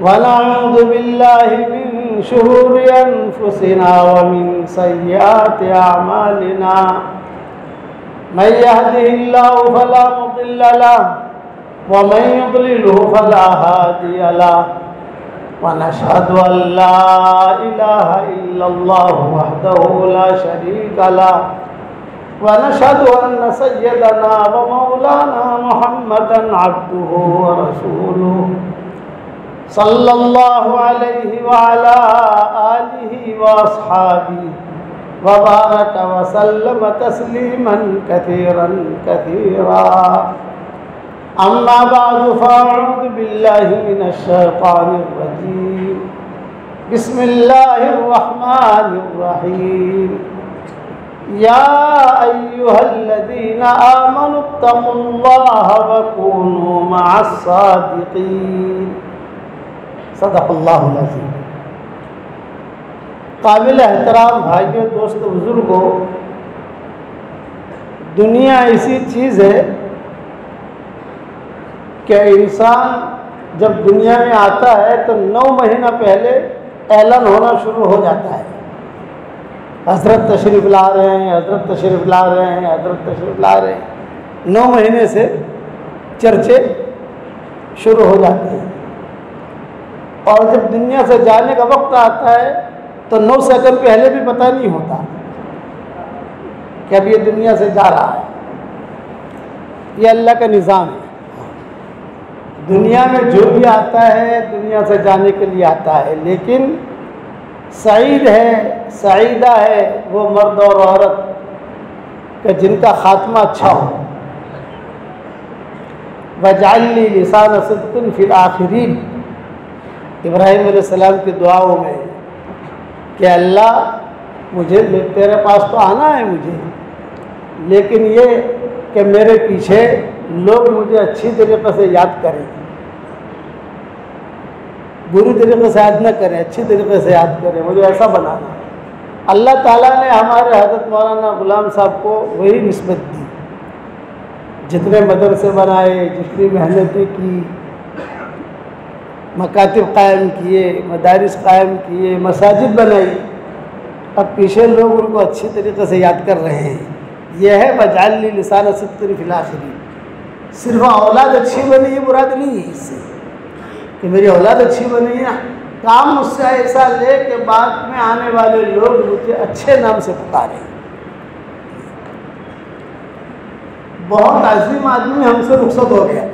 वनऊज़ु बिल्लाहि मिन शुरूरि अनफुसिना व मिन सय्यिआति अअमालिना मन यहदिहिल्लाहु फला मुदिल्ल लहु व मन युद्लिलहु फला हादिय लहु व नशहदु अन ला इलाहा इल्लल्लाहु वहदहु ला शरीका लहु व नशहदु अन्न सय्यदना व मौलाना मुहम्मदन अब्दुहु व रसूलुहु सल्लल्लाहु अलैहि व अला आलिहि व अस्हाबिहि व बारक व सल्लम तस्लीमन कसीरन कसीरा। अम्मा बअदु फ़अऊज़ु बिल्लाहि मिनश शैतानिर रजीम। बिस्मिल्लाहिर रहमानिर रहीम। या अय्युहल्लज़ीना आमनुत्तक़ुल्लाह व कूनू मअस सादिक़ीन। सदक़ल्लाहुल अज़ीम। काबिल एहतराम भाइयों, दोस्तों, बुज़ुर्गों, दुनिया ऐसी चीज़ है कि इंसान जब दुनिया में आता है तो 9 महीना पहले ऐलान होना शुरू हो जाता है, हज़रत तशरीफ़ ला रहे हैं, हज़रत तशरीफ़ ला रहे हैं, हज़रत तशरीफ़ ला रहे हैं। 9 महीने से चर्चे शुरू हो जाते हैं और जब दुनिया से जाने का वक्त आता है तो 9 सेकंड पहले भी पता नहीं होता कि अब ये दुनिया से जा रहा है। ये अल्लाह का निज़ाम है। दुनिया में जो भी आता है दुनिया से जाने के लिए आता है, लेकिन सईद है, सईदा है वो मर्द और औरत कि जिनका खात्मा अच्छा हो। वजअलनी लिसान सिद्क़िन फिल आखिरीन। इब्राहीम अलैहिस्सलाम की दुआओं में कि अल्लाह मुझे, तेरे पास तो आना है मुझे, लेकिन ये कि मेरे पीछे लोग मुझे अच्छी तरीक़े से याद करें, बुरी तरीक़े से याद न करें, अच्छी तरीक़े से याद करें, मुझे ऐसा बनाना। अल्लाह ताला ने हमारे हज़रत मौलाना ग़ुलाम साहब को वही निस्बत दी। जितने मदरसे बनाए, जितनी मेहनतें की, मकातिब कायम किए, मदारिस कायम किए, मसाजिद बनाई, अब पीछे लोग उनको अच्छी तरीक़े से याद कर रहे हैं। यह है वजअलनी लिसान सिद्क़िन फिल आखिरीन। सिर्फ औलाद अच्छी बनी ये मुराद नहीं है इससे कि मेरी औलाद अच्छी बनी है। काम मुझसे ऐसा ले कि बाद में आने वाले लोग मुझे अच्छे नाम से पुकारें। बहुत अजीम आदमी हमसे रुखसत हो गया।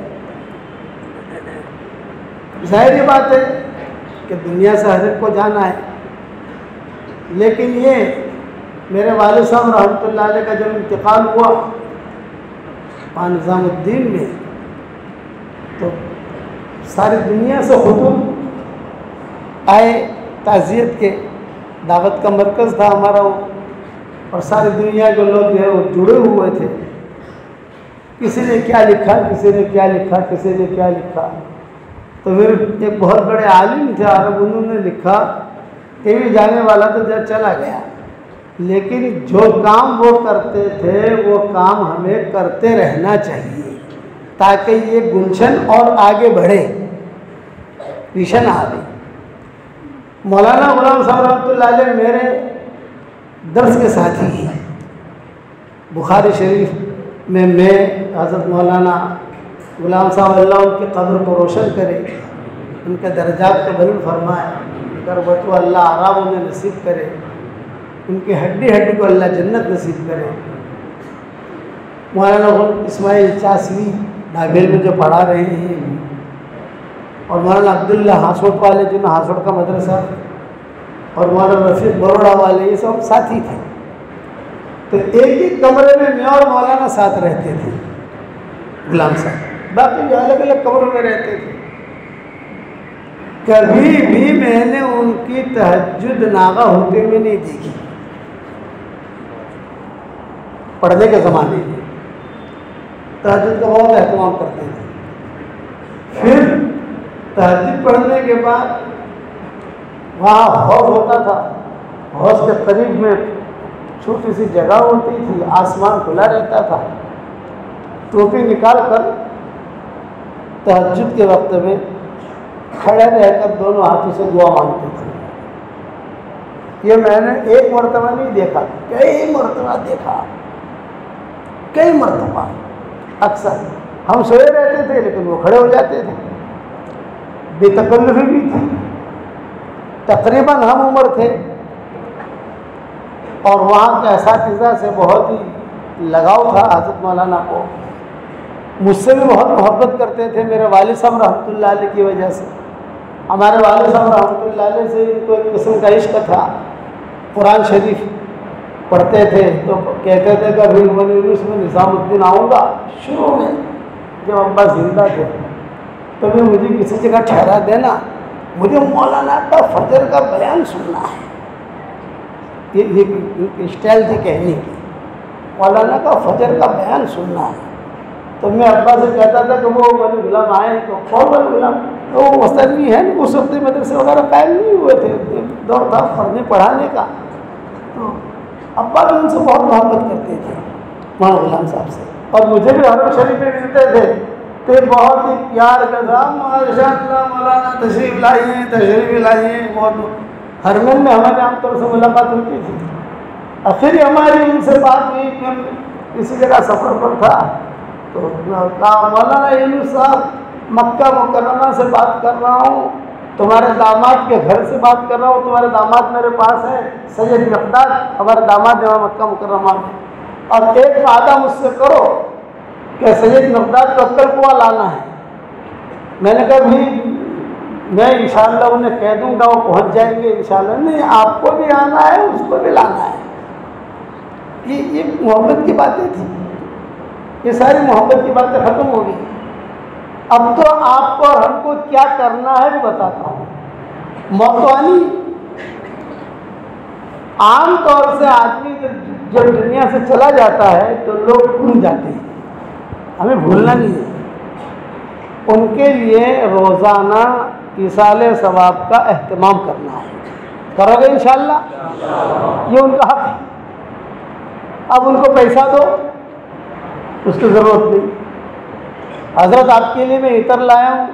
जाहिर बात है कि दुनिया से हर एक को जाना है, लेकिन ये मेरे वालिद साहब रहमतुल्लाह अलैह का जब इंतकाल हुआ वहाँ निज़ामुद्दीन में, तो सारी दुनिया से खुतूब आए ताज़ियत के। दावत का मरकज़ था हमारा वो, और सारी दुनिया के लोग जो है वो जुड़े हुए थे। किसी ने क्या लिखा, किसी ने क्या लिखा, किसी ने क्या लिखा। तो फिर एक बहुत बड़े आलिम थे अरब, उन्होंने लिखा कि भी जाने वाला तो जब चला गया, लेकिन जो काम वो करते थे वो काम हमें करते रहना चाहिए ताकि ये गुलशन और आगे बढ़े, पीछे ना आए। मौलाना ग़ुलाम साहब रहमतुल्लाह अलैह मेरे दर्स के साथी हैं। बुखारी शरीफ में मैं हज़रत मौलाना ग़ुलाम साहब अल्लाह उनकी कब्र को रोशन करे, उनके दर्जात को बुलंद फरमाए, करबत अल्लाह आराम उन्हें नसीब करे, उनकी हड्डी हड्डी को अल्लाह जन्नत नसीब करे। मौलाना इस्माइल चासवी नागेल में जो पढ़ा रहे हैं, और मौलाना अब्दुल्ला हासोट वाले जिन्होंने हासोट का मदरसा, और मौलाना रफ़ीक बरोड़ा वाले, ये सब साथी थे। तो एक ही कमरे में मैं और मौलाना साथ रहते थे, ग़ुलाम साहब। बाकी जो अलग अलग कमरों में रहते थे। कभी भी मैंने उनकी तहज्जुद नागा होते हुए नहीं देखी। पढ़ने के ज़माने में तहज्जुद का बहुत एहतमाम करते थे। फिर तहज्जुद पढ़ने के बाद वहाँ हौज़ होता था, हौज़ के करीब में छोटी सी जगह होती थी, आसमान खुला रहता था। टोपी निकाल कर तहज्जुद के वक्त में खड़े रहकर दोनों हाथों से दुआ मांगते थे। ये मैंने एक मरतबा नहीं देखा, कई मरतबा देखा, कई मरतबा। अक्सर हम सोए रहते थे लेकिन वो खड़े हो जाते थे। बेतकल्लुफ़ी भी थी, तकरीबन हम उम्र थे और वहाँ के असातिज़ा से बहुत ही लगाव था हज़रत मौलाना को। मुझसे भी बहुत मोहब्बत करते थे मेरे वालिद साहब रहमतुल्लाह अलैह की वजह से। हमारे वालिद साहब रहमतुल्लाह अलैह से इनको एक किस्म का इश्क था। कुरान शरीफ पढ़ते थे तो कहते थे कि अभी में निज़ामुद्दीन आऊँगा। शुरू में जब अब्बा जिंदा थे तो भी मुझे किसी जगह ठहरा देना, मुझे मौलाना का फजर का बयान सुनना है। ये स्टाइल थी कहने की, मौलाना का फजर का बयान सुनना है। तो मैं अब्बा से कहता था कि वो वली गुलाम आए तो कौन वली गुलाम, तो वो मस्तन भी है ना, उस वक्त मदरसे वगैरह कायम नहीं हुए थे, दौर था पढ़ने पढ़ाने का। तो अब्बा भी उनसे बहुत मोहब्बत करते थे मौलाना गुलाम साहब से, और मुझे भी हरम शरीफ में मिलते थे तो बहुत ही प्यार के साथ माशाअल्लाह मौलाना तशरीफ़ लाइए। बहुत हरमन में हमारे आमतौर से मुलाकात होती थी। आखिर हमारी उनसे बात हुई कि हम किसी जगह सफ़र पर था तो कहा मौलाना यूनुस साहब मक्का मुकर्रमा से बात कर रहा हूँ, तुम्हारे दामाद के घर से बात कर रहा हूँ, तुम्हारे दामाद मेरे पास है सैयद मिक़दाद, हमारे दामाद है मक्का मुकर्रमा में, और एक वादा मुझसे करो कि सैयद मिक़दाद को अक्कल कुआं लाना है। मैंने कहा भी मैं इंशाअल्लाह उन्हें कह दूंगा, वो पहुंच जाएंगे इंशाअल्लाह। नहीं, आपको भी आना है, उसको भी लाना है। ये मोहब्बत की बातें थी, ये सारी मोहब्बत की बातें ख़त्म हो गई। अब तो आपको और हमको क्या करना है वो बताता हूँ। मौतवानी आम तौर से आदमी जब दुनिया से चला जाता है तो लोग भूल जाते हैं, हमें भूलना नहीं है। उनके लिए रोज़ाना इसाले सवाब का एहतमाम करना है, करोगे इंशाअल्लाह, ये उनका हक है। अब उनको पैसा दो, उसकी ज़रूरत नहीं। हज़रत आपके लिए मैं इतर लाया हूँ,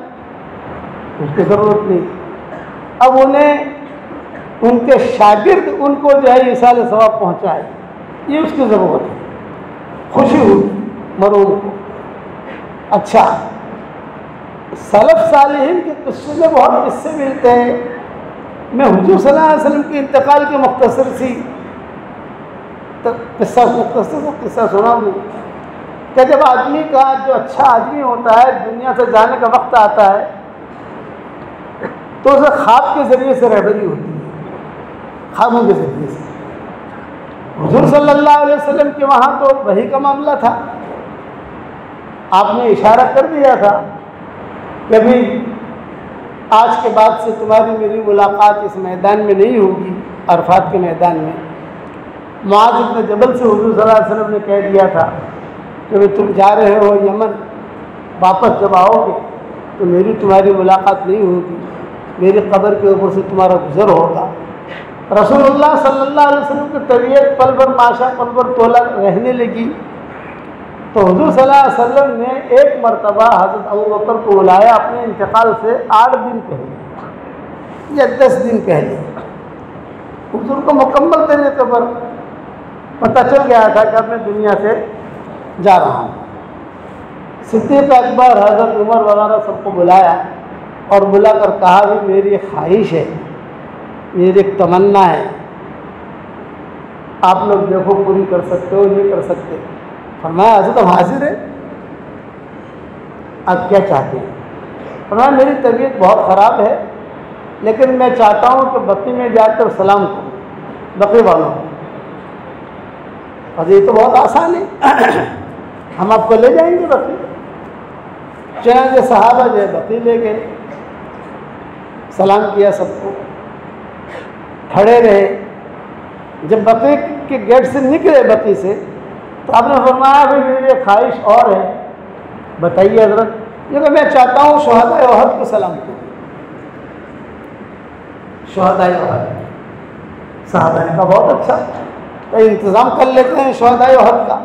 उसकी ज़रूरत नहीं। अब उन्हें उनके शागिर्द उनको जो है इसाले सवाब पहुँचाए, ये उसकी ज़रूरत है। खुशी हुई मरूम को। अच्छा, सलफ़ सालिहीन के किस्से में बहुत किस्से मिलते हैं। मैं हुजूर सल्लल्लाहु अलैहि वसल्लम के इंतकाल की मुख्तसर सी किस्सा सुना दूँ कि जब आदमी का जो अच्छा आदमी होता है दुनिया से जाने का वक्त आता है तो उसे ख्वाब के ज़रिए से रहबरी होती है, ख्वाबों के ज़रिए से। हुजूर सल्लल्लाहु अलैहि वसल्लम के वहाँ तो वही का मामला था। आपने इशारा कर दिया था कि अभी आज के बाद से तुम्हारी मेरी मुलाकात इस मैदान में नहीं होगी, अरफात के मैदान में। मुआज़ इब्न जबल से हुजूर सल्लल्लाहु अलैहि वसल्लम ने कह दिया था कि भाई तुम जा रहे हो यमन, वापस जब आओगे तो मेरी तुम्हारी मुलाकात नहीं होगी, मेरी कब्र के ऊपर से तुम्हारा गुज़र होगा। रसूलुल्लाह सल्लल्लाहु अलैहि वसल्लम की तबीयत पल भर माशा पल भर तोला रहने लगी तो हुजूर सल्लल्लाहु अलैहि वसल्लम ने एक मरतबा हज़रत अबू बकर को बुलाया अपने इंतकाल से 8 दिन पहले या 10 दिन पहले। हुजूर को मुकम्मल तरीके पर पता चल गया था कि अब मैं दुनिया से जा रहा हूँ। सिद्दीक़ अकबर, हज़रत उमर वगैरह सबको बुलाया और बुलाकर कहा भी मेरी एक ख्वाहिश है, मेरी एक तमन्ना है, आप लोग देखो पूरी कर सकते हो नहीं कर सकते। फरमाया हज़रत हम हाजिर है, आप क्या चाहते हैं? फरमाया मेरी तबीयत बहुत ख़राब है लेकिन मैं चाहता हूँ कि बक़ी में जाकर सलाम करूँ बक़ी वालों को। और ये तो बहुत आसान है, हम आपको ले जाएंगे बक़ी। चनाचे सहाबा जो है बक़ी ले गए, सलाम किया सबको, खड़े रहे। जब बक़ी के गेट से निकले बक़ी से तो आपने फरमाया भाई मेरी एक ख्वाहिश और है, बताइए हज़रत। ये कि मैं चाहता हूँ शुहदाए उहद को सलाम करूँ। शुहदाए उहद, साहबा ने कहा बहुत अच्छा, तो इंतज़ाम कर लेते हैं शुहदाए उहद का।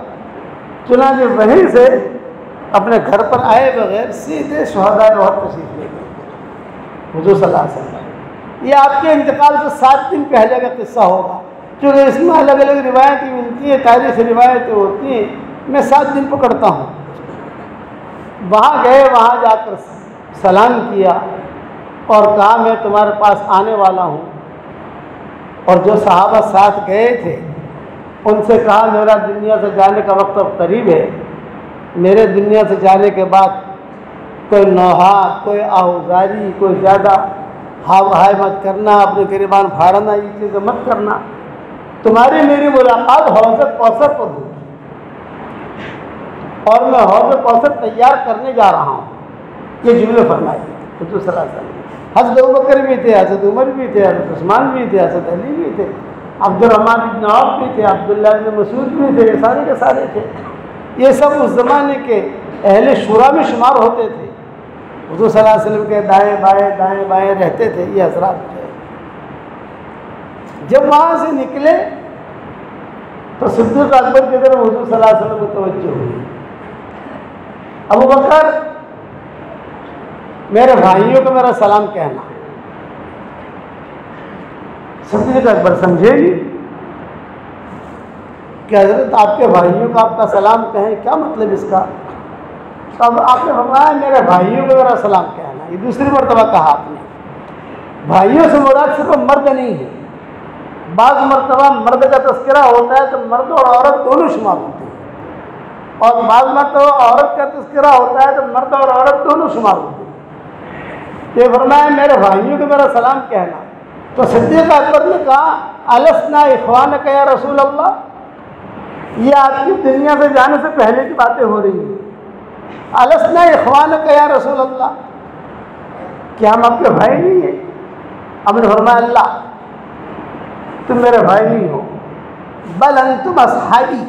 चुनांचे वहीं से अपने घर पर आए बगैर सीधे शुहदाए उहद तशरीफ़ ले गए। हुजूर सल्लल्लाहु अलैहि वसल्लम। ये आपके इंतकाल से 7 दिन पहले का किस्सा होगा, क्योंकि इसमें अलग अलग रिवायतें मिलती हैं, तारीख़ रिवायतें होती हैं। मैं 7 दिन पकड़ता हूँ। वहाँ गए, वहाँ जाकर सलाम किया और कहा मैं तुम्हारे पास आने वाला हूँ। और जो सहाबा साथ गए थे उनसे कहा मेरा दुनिया से जाने का वक्त अब करीब है, मेरे दुनिया से जाने के बाद कोई नौहा, कोई आहुजारी, कोई ज़्यादा हाव हाय मत करना, अपने गिरबान फाड़ना, ये चीज़ें मत करना। तुम्हारी मेरी मुलाकात हौज़ कौसर पर होगी और मैं हौज़ कौसर तैयार करने जा रहा हूँ। ये जुमले फरमाए हुज़ूर सल्लल्लाहु अलैहि वसल्लम। हज़रत अबू बकर भी थे, हज़रत उमर भी थे, हज़रत उस्मान भी थे, हज़रत अली भी थे, अब्दुर्रहमान इब्न औफ भी थे, अब्दुल्लाह इब्न मसूद भी थे, सारे के सारे थे। ये सब उस ज़माने के अहले शुरा में शुमार होते थे। हुज़ूर सल्लल्लाहु अलैहि वसल्लम के दाएँ बाएँ रहते थे ये हज़रात थे। जब वहाँ से निकले तो सिद्दीक़ अकबर की तरफ हुज़ूर सल्लल्लाहु अलैहि वसल्लम को तवज्जो हुई। अबू बकर, मेरे भाइयों को मेरा सलाम कहना। सिद्दीक़ अकबर समझेगी कि हज़रत आपके भाइयों को आपका सलाम कहें, क्या मतलब इसका? तब आपने फरमाया मेरे भाइयों को मेरा सलाम कहना। ये दूसरी मरतबा कहा आपने। भाइयों से मुराद सिर्फ मर्द नहीं है, बाज़ मरतबा मर्द का तज़किरा होता है तो मर्द और औरत दोनों शुमार होते हैं, और बाज़ मरतबा औरत का तज़किरा होता है तो मर्द और औरत दोनों शुमार होते हैं। ये फरमाया मेरे भाइयों को मेरा सलाम कहना। तो सिद्दीक़ अकबर ने कहा अलस्ना इख़वानक या रसूल अल्लाह, ये आपकी दुनिया से जाने से पहले की बातें हो रही हैं। अलस्ना इख़वानक या रसूल अल्लाह, क्या हम आपके भाई नहीं हैं? हमने फरमाया अल्लाह तुम मेरे भाई नहीं हो, बल अंतुम अस्हाबी,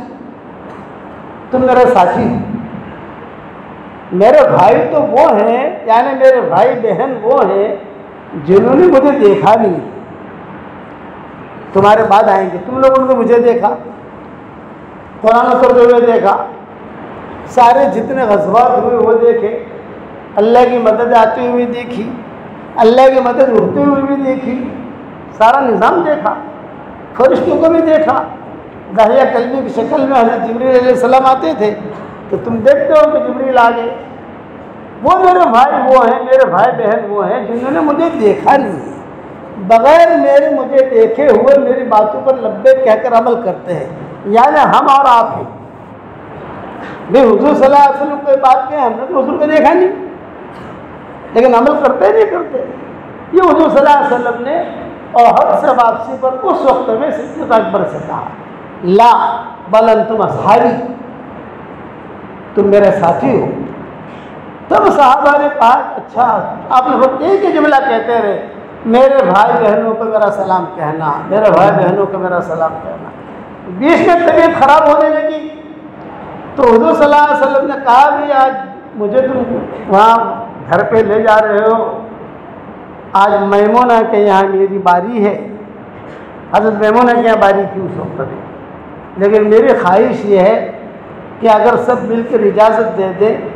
तुम मेरे साथी हो। मेरे भाई तो वो हैं, यानी मेरे भाई बहन वो हैं जिन्होंने मुझे देखा नहीं, तुम्हारे बाद आएंगे। तुम लोगों ने मुझे देखा, कुरान उतरते हुए देखा, सारे जितने ग़ज़वात हुए वो देखे, अल्लाह की मदद आती हुई देखी, अल्लाह की मदद उड़ते हुए भी देखी, सारा निज़ाम देखा, फरिश्तों को भी देखा। दाहिया कलमी की शक्ल में हज़रत जिब्रील अलैहिस्सलाम आते थे तो तुम देखते हो कि जिब्रील आ गए। वो मेरे भाई वो हैं, मेरे भाई बहन वो हैं जिन्होंने मुझे देखा नहीं, बग़ैर मेरे मुझे देखे हुए मेरी बातों पर लब्बैक कहकर अमल करते हैं। यानी हम और आप हैं। भाई हुज़ूर सल्लल्लाहु अलैहि वसल्लम कोई बात कहें, हमने तो हुज़ूर को देखा नहीं, लेकिन अमल करते नहीं करते। ये हुज़ूर सल्लल्लाहु अलैहि वसल्लम ने ओहद से वापसी पर उस वक्त में सिद्दीक़ अकबर से कहा ला बल अंतुम अस्हाबी, तुम मेरे साथी हो। तब सहाबा ने कहा अच्छा, आप लोग एक ही जुमला कहते रहे, मेरे भाई बहनों को मेरा सलाम कहना, मेरे भाई बहनों को मेरा सलाम कहना। बीच में तबीयत खराब होने लगी तो हुज़ूर सल्लल्लाहु अलैहि वसल्लम ने कहा भी आज मुझे तुम वहाँ घर पे ले जा रहे हो, आज मैमूना के यहाँ मेरी बारी है। हज़रत मैमूना के यहाँ बारी थी उस वक्त में, लेकिन मेरी ख्वाहिश ये है कि अगर सब मिलकर इजाज़त दे दें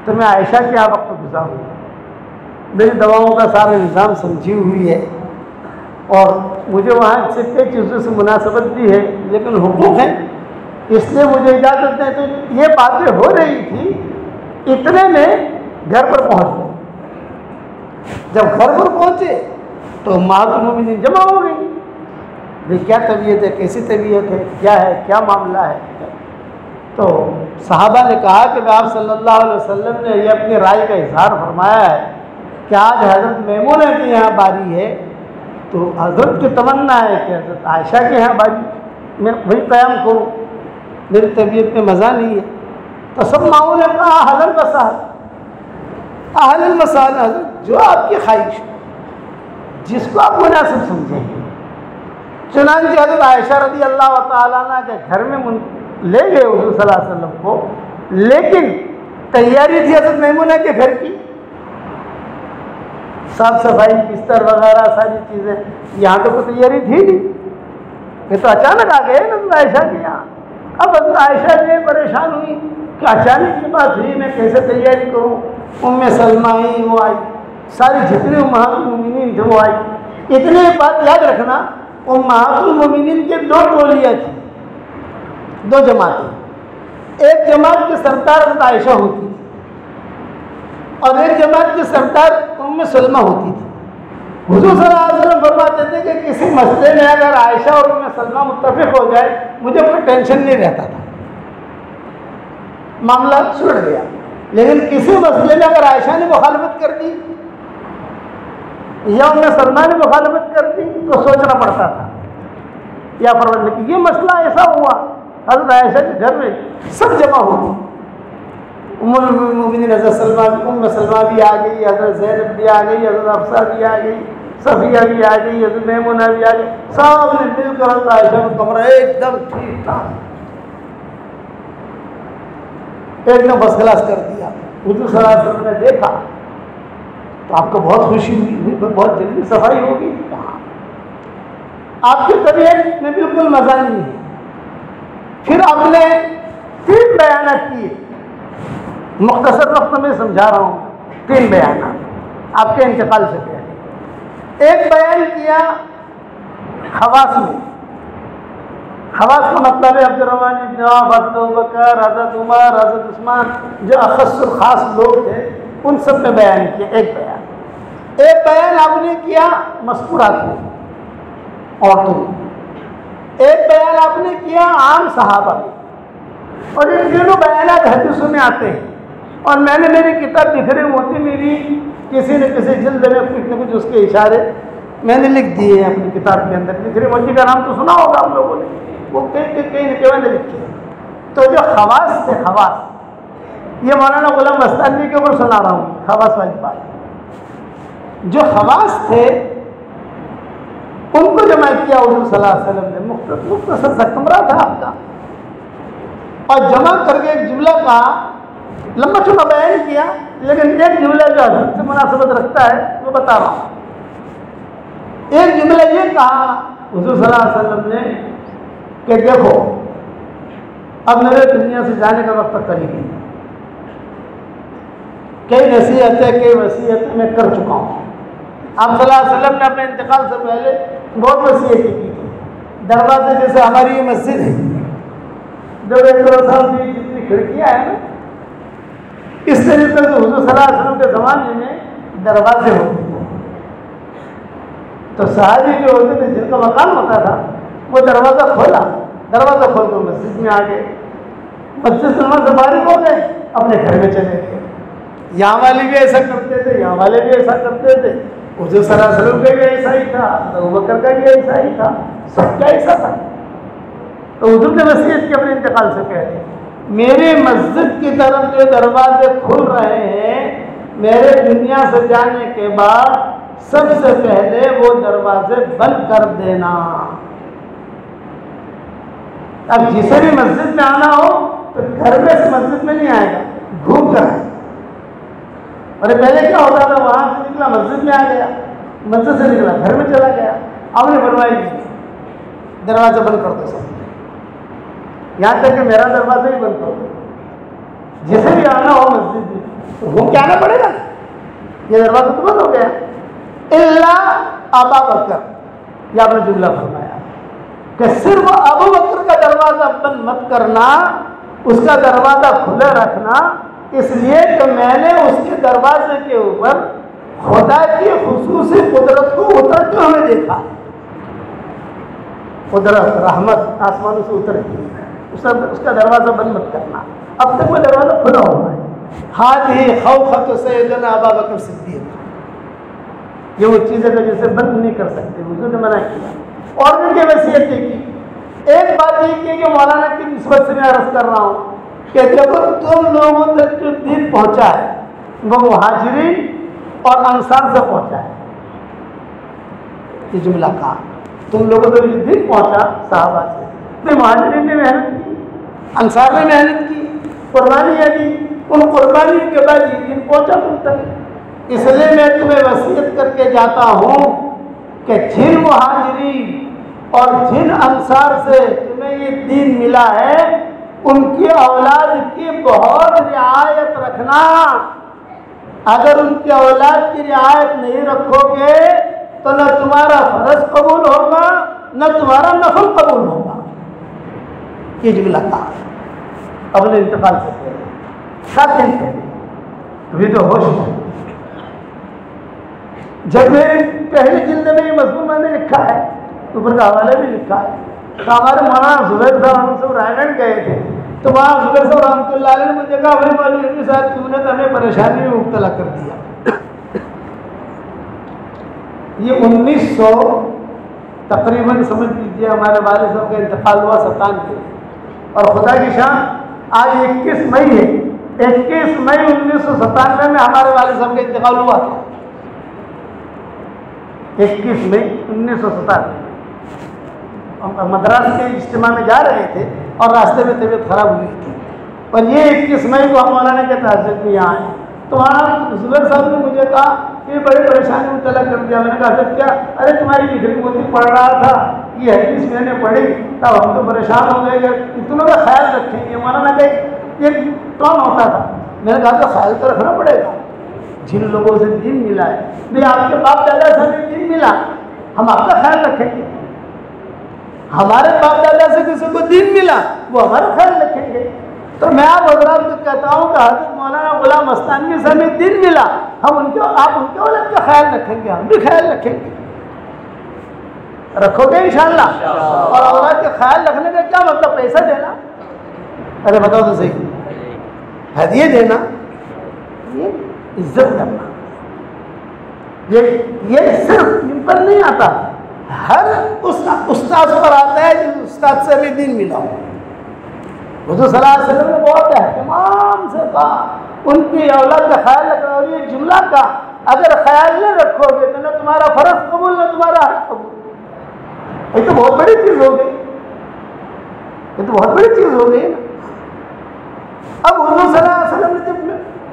तो मैं आयशा के यहाँ वक्त गुजारूँ। मेरी दवाओं का सारा निज़ाम समझी हुई है और मुझे वहाँ से कई चीज़ों से मुनासबत भी है, लेकिन हुकूक है, इसलिए मुझे इजाज़त दें। तो ये बातें हो रही थी, इतने में घर पर पहुँच गए। जब घर पर पहुँचे तो उम्महातुल मोमिनीन जमा हो गई। भाई क्या तबीयत है, कैसी तबीयत है, क्या है, क्या मामला है? तो सहाबा ने कहा कि आप सल्लल्लाहु अलैहि वसल्लम ने ये अपनी राय का इजहार फरमाया है कि आज हज़रत मैमूना के यहाँ बारी है, तो हज़रत की तमन्ना है कि हज़रत आयशा के यहाँ बारी मैं वही क़याम करूँ, मेरी तबीयत में मज़ा नहीं है। तो सब माओं ने कहा अहलन व सहलन, अहलन व सहलन, हज़रत जो आपकी ख्वाहिश, जिसको आप मुनासिब समझें। चुनांचे हज़रत आयशा रज़ी अल्लाह तआला अन्हा के घर में ले गए हुज़ूर सल्लल्लाहु अलैहि वसल्लम को, लेकिन तैयारी थी हज़रत मैमूना के घर की, साफ सफाई, बिस्तर वगैरह सारी चीज़ें। यहाँ तो कोई तैयारी थी नहीं, ये तो अचानक आ गए ना आयशा के यहाँ। अब हज़रत आयशा जो परेशान हुई कि अचानक की बात हुई, मैं कैसे तैयारी करूँ। उम्मे सलमा आई, वो आई, सारी जितने उम्महातुल मोमिनीन थे वो आई। इतने बात याद रखना, उम्महातुल मोमिनीन के 2 टोलियाँ थी, 2 जमातें। एक जमात के सरदार हज़रत आयशा होती थी और एक जमात के सरदार उम्मे सलमा होती थी। हुजूर सल्लल्लाहु अलैहि वसल्लम फरमाते थे कि किसी मसले में अगर आयशा और उम्मे सलमा मुत्तफिक हो जाए, मुझे कोई टेंशन नहीं रहता था, मामला सुलझ गया। लेकिन किसी मसले में अगर आयशा ने मुखालफत कर दी या उम्मे सलमा ने मुखालफत कर दी तो सोचना पड़ता था या फरमाते कि ये मसला ऐसा हुआ। हज़रत आयशा के घर में सब जमा हो गई, उम्मुल मोमिनीन उम्मे सलमा भी आ गई, हज़रत ज़ैनब भी आ गई, हज़रत हफ्सा भी आ गई, सफिया भी आ गई, हज़रत मैमूना भी आ गई। सब ने मिलकर हज़रत आयशा का कमरा एकदम ठीक था, एकदम फर्स्ट क्लास कर दिया। हुजूर सल्लल्लाहु अलैहि वसल्लम ने देखा तो आपको बहुत खुशी हुई, बहुत जल्दी सफाई होगी। आपकी तबीयत में बिल्कुल मज़ा नहीं है। फिर आपने 3 बयान किए, मुख्तसर वक्त में समझा रहा हूँ। 3 बयान आपके इंतकाल से पहले। एक बयान किया खवास में। खवास का मतलब है अब्दुर्रहमान इब्न औफ, हज़रत अबू बकर, हज़रत उमर, हज़रत उस्मान, जो अख़स्सुल ख़ास लोग थे, उन सब में बयान किया। एक बयान आपने किया मस्कुरात में, औरतों में। एक बयान आपने किया आम सहाबा में। और इन तीनों बयानात हदीसों में आते हैं। और मैंने मेरी किताब बिखरी होती मेरी किसी न किसी जिल्द में कुछ न कुछ उसके इशारे मैंने लिख दिए हैं अपनी किताब के अंदर। बिखरी मोती का नाम तो सुना होगा आप लोगों ने, वो कहीं न कहीं मैंने लिखे। तो जो खवास थे, खवास, ये मौलाना गुलाम मस्तानी के ऊपर सुना रहा हूँ खवास वाली बात। जो खवास थे उनको जमा किया हुजूर सल्लल्लाहु अलैहि वसल्लम ने। मुख्तसर सा कमरा था आपका, और जमा करके एक जुमला का लंबा चौड़ा बयान किया। लेकिन एक जुमला जो हदीस से मुनासबत रखता है वो बता रहा हूँ। एक जुमला ये कहा हुजूर सल्लल्लाहु अलैहि वसल्लम ने कि देखो अब मेरे दुनिया से जाने का वक्त करीब है। कई नसीहतें, कई वसीयतें मैं कर चुका हूँ। आप सल्लल्लाहु अलैहि वसल्लम ने अपने इंतकाल से पहले बहुत वसीयतें की थी। दरवाजे जैसे हमारी ये मस्जिद है, जो जितनी खिड़कियाँ हैं ना, इस तरीके से हुजूर सल्लल्लाहु अलैहि वसल्लम के ज़माने में दरवाजे होते थे। तो सहाबी जो होते थे जिनका मकान होता था, वो दरवाज़ा खोला, दरवाज़ा खोल कर मस्जिद में आ गए। मस्जिद से बाहर हो गए, अपने घर में चले गए। यहाँ वाले भी ऐसा करते थे, यहाँ वाले भी ऐसा करते थे। हुजूर सल्लल्लाहु अलैहि वसल्लम का भी ऐसा ही था, अबू बकर का भी ऐसा ही था, सबका ऐसा था। तो हुजूर ने वसीयत की अपने इंतकाल से पहले, मेरे मस्जिद की तरफ जो दरवाजे खुल रहे हैं, मेरे दुनिया से जाने के बाद सबसे पहले वो दरवाजे बंद कर देना। अब जिसे भी मस्जिद में आना हो तो घर में से मस्जिद में नहीं आएगा, घूम कर आएगा। अरे पहले क्या होता था, वहां से निकला मस्जिद में आ गया, मस्जिद से निकला घर में चला गया। आपने फरमाई दरवाजा बंद कर दो सब, यहाँ तक कि मेरा दरवाजा ही बंद कर दो। जिसे भी आना हो मस्जिद में तो घूम के आना पड़ेगा, ये दरवाजा तो बंद हो गया। इल्ला अबू बकर, ये आपने जुमला फरमाया कि सिर्फ अबू बकर का दरवाजा बंद मत करना, उसका दरवाजा खुला रखना, इसलिए कि मैंने उसके दरवाजे के ऊपर खुदा की खुसूसी कुदरत को उतरते हुए देखा। कुदरत, रहमत आसमानों से उतरती है, उसका दरवाजा बंद मत करना। अब तक वो दरवाजा खुला हुआ है। हाथ ही खौफत सैयदना अबू बकर सिद्दीक, ये वो चीज़ें तो जिसे बंद नहीं कर सकते, हुजूर ने मना किया। और उनकी वसीयत की एक बात ये की कि मौलाना की निस्बत से मैं अर्ज कर रहा हूँ कि देखो तुम लोगों तक जो दीन पहुँचा है वो मुहाजिरीन और अंसार से पहुँचा है। ये जुमला कहा, तुम लोगों तक जो दीन पहुँचा सहाबा से, तो मुहाजिरीन ने मेहनत की, अंसार ने मेहनत की, कुर्बानियाँ दी, उन कुर्बानियों के बाद ये दीन पहुँचा तुम तक। इसलिए मैं तुम्हें वसीयत करके जाता हूँ कि जिन मुहाजिरीन और जिन अंसार से तुम्हें ये दीन मिला है, उनकी औलाद की बहुत रियायत रखना। अगर उनकी औलाद की रियायत नहीं रखोगे तो न तुम्हारा फर्ज कबूल होगा न तुम्हारा नफल कबूल होगा। ये जुमला था अपने इंतकाल से पहले 7 दिन पहले, अभी तो होश है। जब मेरी पहली जिल्द में ये मजमून मैंने लिखा है, ऊपर का हवाला भी लिखा है, तो हमारे मौलाना जुबैर साहब हम सब रायगढ़ गए थे, तो वहाँ जुबैर साहब रहमतुल्लाह अलैह ने मुझे कहा, भाई मौलवी साहब तुमने तो हमें परेशानी में मुब्तला कर दिया। ये 1900 तकरीबन समझ लीजिए हमारे वाले साहब का इंतकाल हुआ 97 और खुदा की शान आज 21 मई है। 21 मई 1997 में हमारे वाले साहब का इंतकाल हुआ था। 21 मई 1997 मद्रास के इज्तिमा में जा रहे थे और रास्ते में तबीयत खराब हुई थी और ये 21 मई को हम मौलाना के तहज़्ज़ुब में यहाँ आए। तो वहाँ जुबैर साहब ने मुझे कहा कि बड़े परेशानी में तलब कर दिया। मैंने कहा सर क्या? अरे तुम्हारी लिखनी मोती पढ़ रहा था, ये हदीस मैंने पढ़ी, तब हम तो परेशान हो गए, इतनों का ख्याल रखेंगे। मौलाना का एक टोन होता था। मैंने कहा तो ख्याल तो रखना पड़ेगा, जिन लोगों से दीन मिला है, भाई आपके बाप दादा से हमें दीन मिला, हम आपका ख्याल रखेंगे। हमारे बाप दादा से किसी को दीन मिला, वो हमारा ख्याल रखेंगे। तो मैं आप हज़रात को कहता हूँ कि हज़रत मौलाना गुलाम मस्तानी से हमें दीन मिला, हम उनके आप उनके औलाद का ख्याल रखेंगे, हम भी ख्याल रखेंगे। रखोगे इंशाअल्लाह। और औलाद का ख्याल रखने का क्या मतलब? पैसा देना? अरे बताओ तो सही, हदिये देना, ये इज्जत करना, ये सिर्फ इन पर नहीं आता, हर उस उस्ताद पर आता है जिस उस्ताद से हमें दीन मिला हो। हुज़ूर सल्लल्लाहु अलैहि वसल्लम ने बहुत एहतमाम से कहा उनकी औलाद का ख्याल रखना। और ये जुमला का अगर ख्याल नहीं रखोगे तो न तुम्हारा फर्ज कबूल न तुम्हारा हक कबूल। ये तो बहुत बड़ी चीज़ हो गई, ये तो बहुत बड़ी चीज़ हो गई ना। अब हुज़ूर सल्लल्लाहु अलैहि वसल्लम ने जब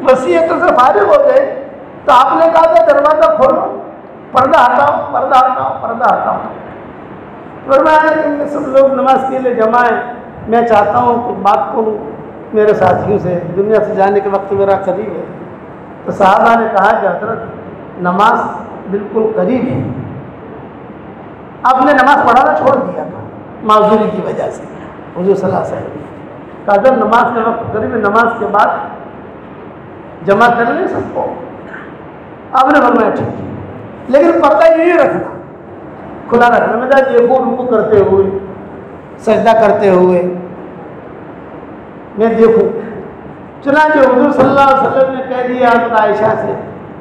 वसीयत से फारिग हो गए तो आपने कहा था दरवाज़ा खोलो, पर्दा हटाओ, पर्दा हटाओ, पर्दा हटाओ। फरमाया सब लोग नमाज के लिए जमा है, मैं चाहता हूँ कि बात करूँ मेरे साथियों से, दुनिया से जाने के वक्त मेरा करीब है। तो साहबा ने कहा कि हज़रत नमाज बिल्कुल करीब है, आपने नमाज पढ़ाना छोड़ दिया था माजूरी की वजह से। हुज़ूर सल्लल्लाहु अलैहि वसल्लम कहा जब नमाज का वक्त करीब है, नमाज के बाद जमा कर ले सबको। आपने फरमाया ठीक है, लेकिन पर्दा यही रखना, खुला रखना। मैं देखो रुकू करते हुए, सजदा करते हुए मैं देखूं। चुनांचे हुज़ूर सल्लल्लाहु अलैहि वसल्लम ने कह दिया हज़रत आयशा से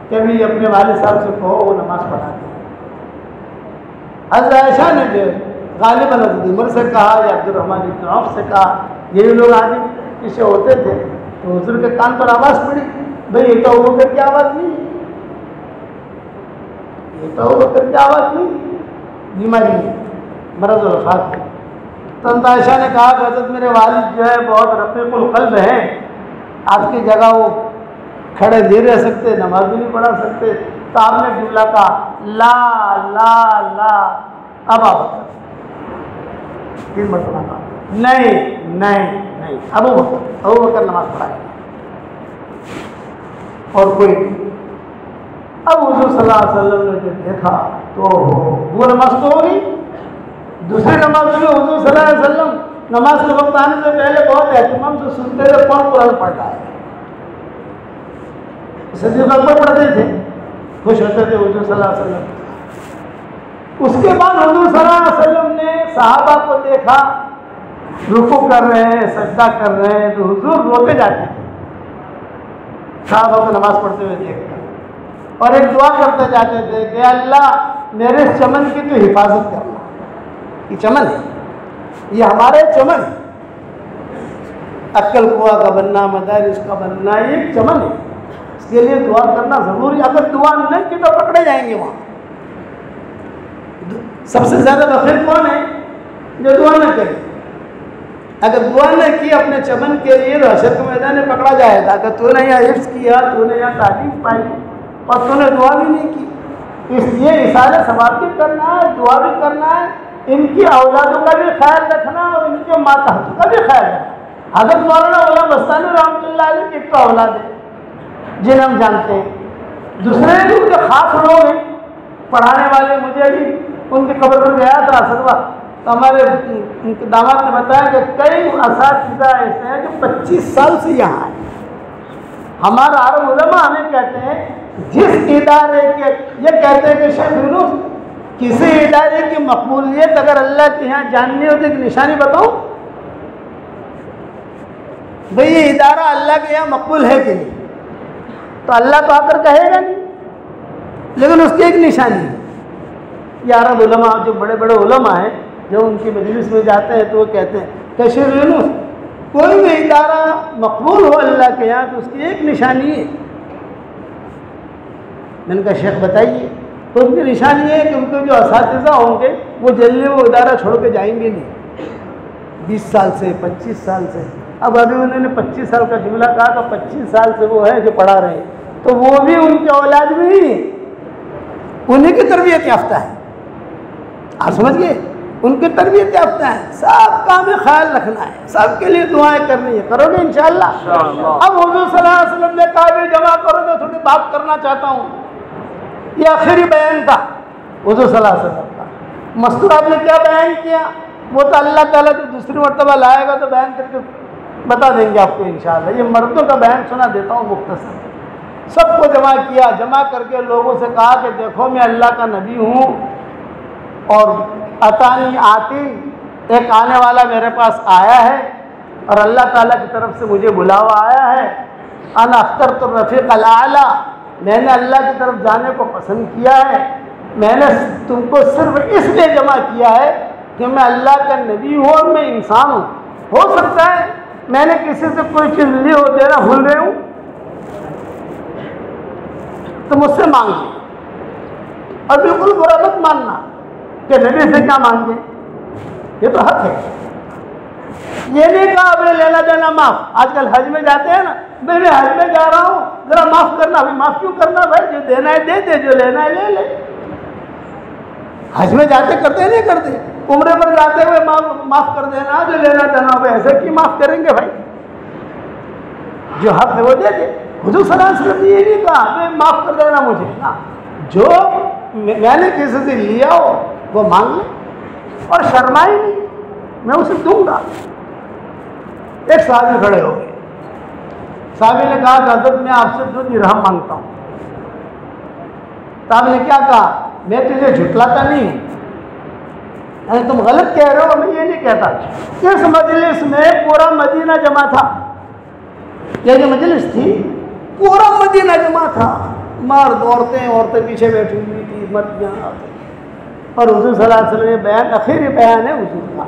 कि अभी अपने वालिद साहब से कहो वो नमाज पढ़ा दे। हज़रत आयशा ने जो गालिबन हज़रत उमर से कहा या अब्दुर्रहमान इब्न औफ से कहा, यही लोग आगे पीछे होते थे, तो हुज़ूर के कान पर आवाज़ पड़ी, भाई ये तो वो करके आवाज़ नहीं, ये तो वो करके आवाज़ नहीं, बीमारी है, मरज़ और वफ़ात है। तो आयशा ने कहा कि हज़रत मेरे वालिद जो है बहुत रफ़ीक़ुल क़ल्ब हैं, आपकी जगह वो खड़े नहीं रह सकते, नमाज भी नहीं पढ़ा सकते। तो आपने जुमला कहा ला ला ला। अब आप 3 मरतबा कहा नहीं नहीं नहीं, अबू बकर नमाज पढ़ाएगा और कोई। अब हुज़ूर सल्लल्लाहु अलैहि वसल्लम ने जब देखा तो वो नमाज तो होगी, दूसरी नमाज में हुज़ूर सल्लल्लाहु अलैहि वसल्लम नमाज के वक्त आने से पहले बहुत एहतमाम से सुनते थे कौन कुरान पढ़ रहा है। सदियों अकबर पढ़ते थे, खुश होते थे हुज़ूर सल्लल्लाहु अलैहि वसल्लम। उसके बाद हुज़ूर सल्लल्लाहु अलैहि वसल्लम ने सहाबा को देखा रुकू कर रहे हैं, सजदा कर रहे हैं, तो हुज़ूर रोते जाते थे सहाबा को नमाज पढ़ते हुए देखकर, और एक दुआ करते जाते थे कि अल्लाह मेरे चमन की तो हिफाजत करना। ये चमन है, ये हमारे चमन है, अक्कल कुआ का बनना, मदारिस का बनना, ये एक चमन है, इसके लिए दुआ करना ज़रूरी। अगर दुआ नहीं की तो पकड़े जाएंगे वहाँ। सबसे ज़्यादा बखील कौन है? जो दुआ न करे। अगर दुआ न की अपने चमन के लिए तो हशर के मैदान में पकड़ा जाएगा। अगर तूने यहाँ हिफ्ज़ किया, तूने यहाँ तारीफ पाई और तूने दुआ भी नहीं की, इसलिए इशारे सवाब भी करना है, दुआ भी करना है, इनकी औलादों का भी ख्याल रखना और इनके मातहत का भी ख्याल रखना। हज़रत मौलाना गुलाम मस्तानी रहमतुल्लाह अलैह की एक तो औलाद है जिन्हें हम जानते हैं, दूसरे भी उनके खास लोग हैं पढ़ाने वाले। मुझे अभी उनकी कब्र पर गया था असरवा, तो हमारे उनके दामाद ने बताया कि कई असातिज़ा ऐसे हैं जो 25 साल से यहाँ हैं। हमारा आरब उलमा हमें कहते हैं जिस इदारे के, ये कहते हैं कि शेख यूनुस किसी इदारे की मकबूलियत अगर अल्लाह के यहाँ जाननी हो तो एक निशानी बताओ भाई ये इदारा अल्लाह के यहाँ मकबूल है कि नहीं, तो अल्लाह तो आकर कहेगा नहीं, लेकिन उसकी एक निशानी है। ये अरब उलमा जो बड़े बड़े उलमा हैं जब उनकी मजलिस में जाते हैं तो वो कहते हैं कि शेख यूनुस कोई भी इदारा मकबूल हो अल्लाह के यहाँ तो उसकी एक निशानी है। मैंने कहा शेख बताइए, तो उनकी निशानी है कि उनके जो असातिज़ा होंगे वो जल्दी वो इदारा छोड़ के जाएंगे नहीं। 20 साल से 25 साल से, अब अभी उन्होंने 25 साल का जुमला कहा तो 25 साल से वो है जो पढ़ा रहे हैं, तो वो भी उनके औलाद में ही उन्हीं की तरबियत याफ्ता है। आप समझ गए, उनकी तरबियत याफ्ता है। सब काम में ख्याल रखना है, सबके लिए दुआएं करनी है, करोगे इंशाअल्लाह। अब हुजूर सल्लल्लाहु अलैहि वसल्लम ने कहा भी जमा करो, मैं थोड़ी बात करना चाहता हूँ। ये आखिरी बयान था हुजूर सल्लल्लाहु अलैहि वसल्लम का। मस्तूर आपने क्या बयान किया वो तो अल्लाह ताला जो दूसरी मरतबा लाएगा तो बयान करके बता देंगे आपको इंशाअल्लाह। ये मर्दों का बयान सुना देता हूँ मुख्तसर। सबको जमा किया, जमा करके लोगों से कहा कि देखो मैं अल्लाह का नबी हूँ और अतानी आती, एक आने वाला मेरे पास आया है और अल्लाह ताला की तरफ से मुझे बुलावा आया है। अन अख्तर तो रफ़ीक़ अल-आला, मैंने अल्लाह की तरफ जाने को पसंद किया है। मैंने तुमको सिर्फ इसलिए जमा किया है कि मैं अल्लाह का नबी हूँ और मैं इंसान हूँ। हो सकता है मैंने किसी से कोई चीज़ ली हो, देना भूल गए हूँ, तो मुझसे मांग ली। और बिल्कुल बुरा मत मानना कि नबी से क्या मांगे, ये तो हक है। ये नहीं कहा आपने लेना देना माफ। आजकल हज में जाते हैं ना, भाई मैं हज में जा रहा हूँ जरा माफ करना। भाई माफ क्यों करना भाई, जो देना है दे दे, जो लेना है ले ले। हज में जाते करते नहीं करते, उम्रे पर जाते हुए माफ कर देना, जो लेना देना हो ऐसे क्यों माफ करेंगे भाई, जो हक है वो दे दे। हुजूर सल्लल्लाहु अलैहि वसल्लम ने ये नहीं कहा मैं माफ कर देना मुझे ना, जो मैंने किसी से लिया हो वो मांग ले और शर्माए नहीं, मैं उसे दूंगा। एक साहबी खड़े हो गए, साहबी ने कहा कि हज़रत मैं आपसे 2 दिरहम मांगता हूँ। साहब ने क्या कहा, मैं तुझे झुटलाता नहीं हूँ, यानी तुम गलत कह रहे हो, मैं ये नहीं कहता। इस मजलिस में पूरा मदीना जमा था, ये जो मजलिस थी पूरा मदीना जमा था, मर्द औरतें पीछे बैठी हुई थी, मर्द यहाँ और हुजूर सल्लल्लाहु अलैहि वसल्लम बयान आखिरी बयान है हुजूर का।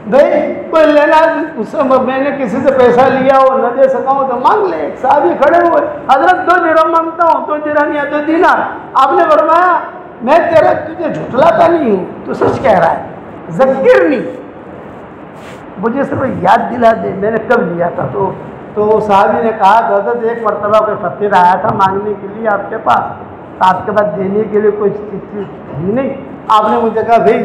भाई कोई लेना, उससे मैंने किसी से पैसा लिया हो न दे सका हो तो मांग ले। एक साहबी खड़े हुए, हजरत 2 दिरहम मांगता हूँ, 2 दिरहम या 2 दीनार। आपने फरमाया मैं तेरा तुझे झुठलाता नहीं हूँ, तू सच कह रहा है, ज़क्किर नहीं, मुझे सिर्फ याद दिला दे मैंने कब लिया था। तो साहबी ने कहा हजरत एक मरतबा कोई फ़कीर आया था मांगने के लिए आपके पास, तो आपके पास देने के लिए कोई चीज़ थी नहीं, आपने मुझे कहा भाई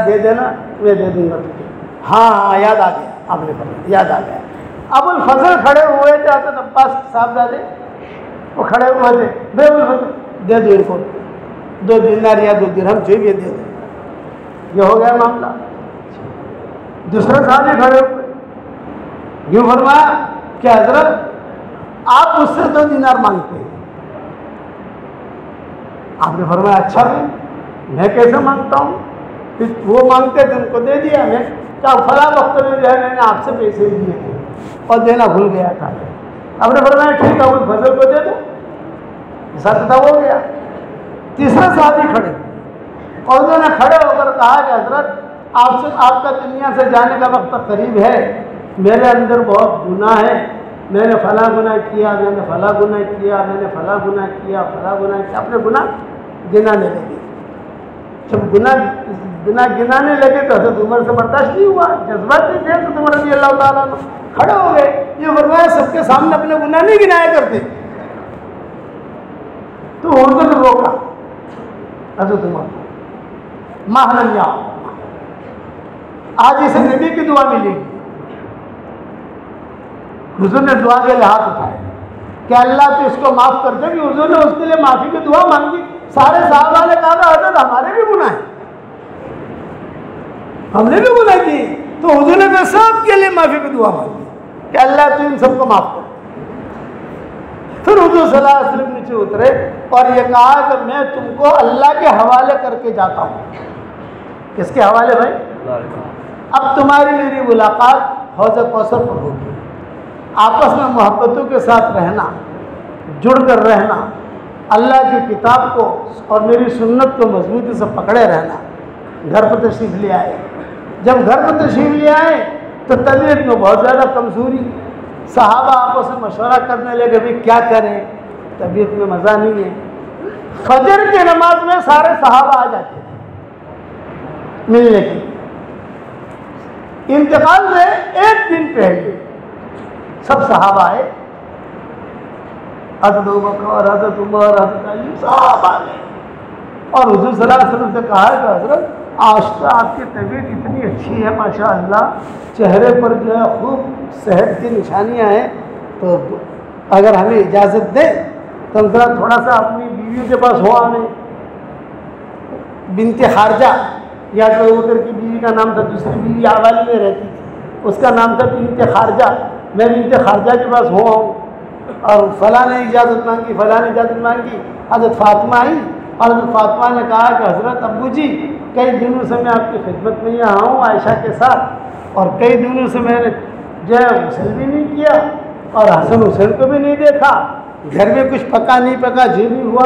दे देना, मैं दे दूँगा तुझे। हाँ याद आ गया, आपने कहा याद आ गया। अबुल फजल खड़े हुए थे, हज़रत अब्बास साहबजादे वो खड़े हुए थे, भाई अबुल फजल दे दो इनको 2 दिनार या 2 दिरहम जो भी दे दो। ये हो गया मामला। दूसरे साहबी खड़े हुए, यूँ फरमाया कि हजरत आप उससे 2 दिनार मांगते हैं। आपने फरमाया अच्छा भाई मैं कैसे मांगता हूँ, फिर वो मांगते थे उनको दे दिया। मैं क्या फला वक्त में जो है मैंने आपसे पैसे दिए थे और देना भूल गया था। आपने फरमाया ठीक है वो फजल को दे दो, हिसाब किताब हो गया। तीसरे साहबी खड़े और उन्होंने खड़े होकर कहा कि हजरत आपका दुनिया से जाने का वक्त करीब है, मेरे अंदर बहुत गुनाह है, मैंने फला गुनाह किया, मैंने फला गुनाह किया, मैंने फला गुनाह किया, फला गुनाह किया। अपने गुनाह गिनाने लगे। जब गुनाह गिनाने लगे तो हज़रत उमर से बर्दाश्त नहीं हुआ, जज्बाती थे तो उमर रज़ी अल्लाह ताला अन्हु खड़े हो गए। ये फरमाया सबके सामने अपने गुनाह नहीं गिनाया करते, तो उनको तो रोका हज़रत उमर माहलिया, आज इसे नबी की दुआ मिलेगी। हुजूर ने दुआ के लिए हाथ उठाए, कि अल्लाह तो इसको माफ़ कर दे, कि हुजूर ने उसके लिए माफ़ी की दुआ मांगी। सारे साहबा ने कहा हज़रत हमारे भी गुनाह हैं, हमने भी गुनाह किए। तो हुजूर ने तो सबके लिए माफ़ी की दुआ मांगी कि अल्लाह तो इन सबको माफ़ कर। फिर हुजूर सल्लल्लाहु अलैहि वसल्लम नीचे उतरे और ये कहा कि मैं तुमको अल्लाह के हवाले करके जाता हूँ। किसके हवाले भाई? अब तुम्हारी मेरी मुलाकात हौज़ कौसर पर होगी। आपस में मोहब्बतों के साथ रहना, जुड़ कर रहना, अल्लाह की किताब को और मेरी सुन्नत को मजबूती से पकड़े रहना। घर पर तशरीफ़ ले आए। जब घर पर तशरीफ़ ले आए तो तबीयत में बहुत ज़्यादा कमज़ोरी। सहाबा आपस में मशवरा करने लगे भाई क्या करें, तबीयत में मज़ा नहीं है। फजर की नमाज में सारे सहाबा आ जाते थे मिलने की। इंतकाल से एक दिन पहले सब सहाबा आए, हज़रत अबू बकर, हज़रत उमर, हज़रत अली साहब आ गए और हुज़ूर सल्लल्लाहु अलैहि वसल्लम से कहा कि हज़रत आज तो आपकी तबीयत इतनी अच्छी है माशाअल्लाह, चेहरे पर जो है खूब सेहत की निशानियां हैं, तो अगर हमें इजाज़त दें तो हम थोड़ा सा अपनी बीवियों के पास हो आने। बिनते खारजा, या तो उधर की बीवी का नाम था, दूसरी बीवी आवाली में रहती थी, उसका नाम था बिनते खारजा। मैं बिनते खारजा के पास हो आऊँ और फ़लाँ ने इजाज़त मांगी, फ़लाँ ने इजाज़त मांगी। हज़रत फ़ातिमा आई और हज़रत फ़ातिमा ने कहा कि हज़रत अब्बू जी कई दिनों से मैं आपकी खिदमत में यहाँ हूँ आयशा के साथ, और कई दिनों से मैंने जो है गुस्ल भी नहीं किया और हसन हुसैन को भी नहीं देखा, घर में कुछ पका नहीं पका, जो भी हुआ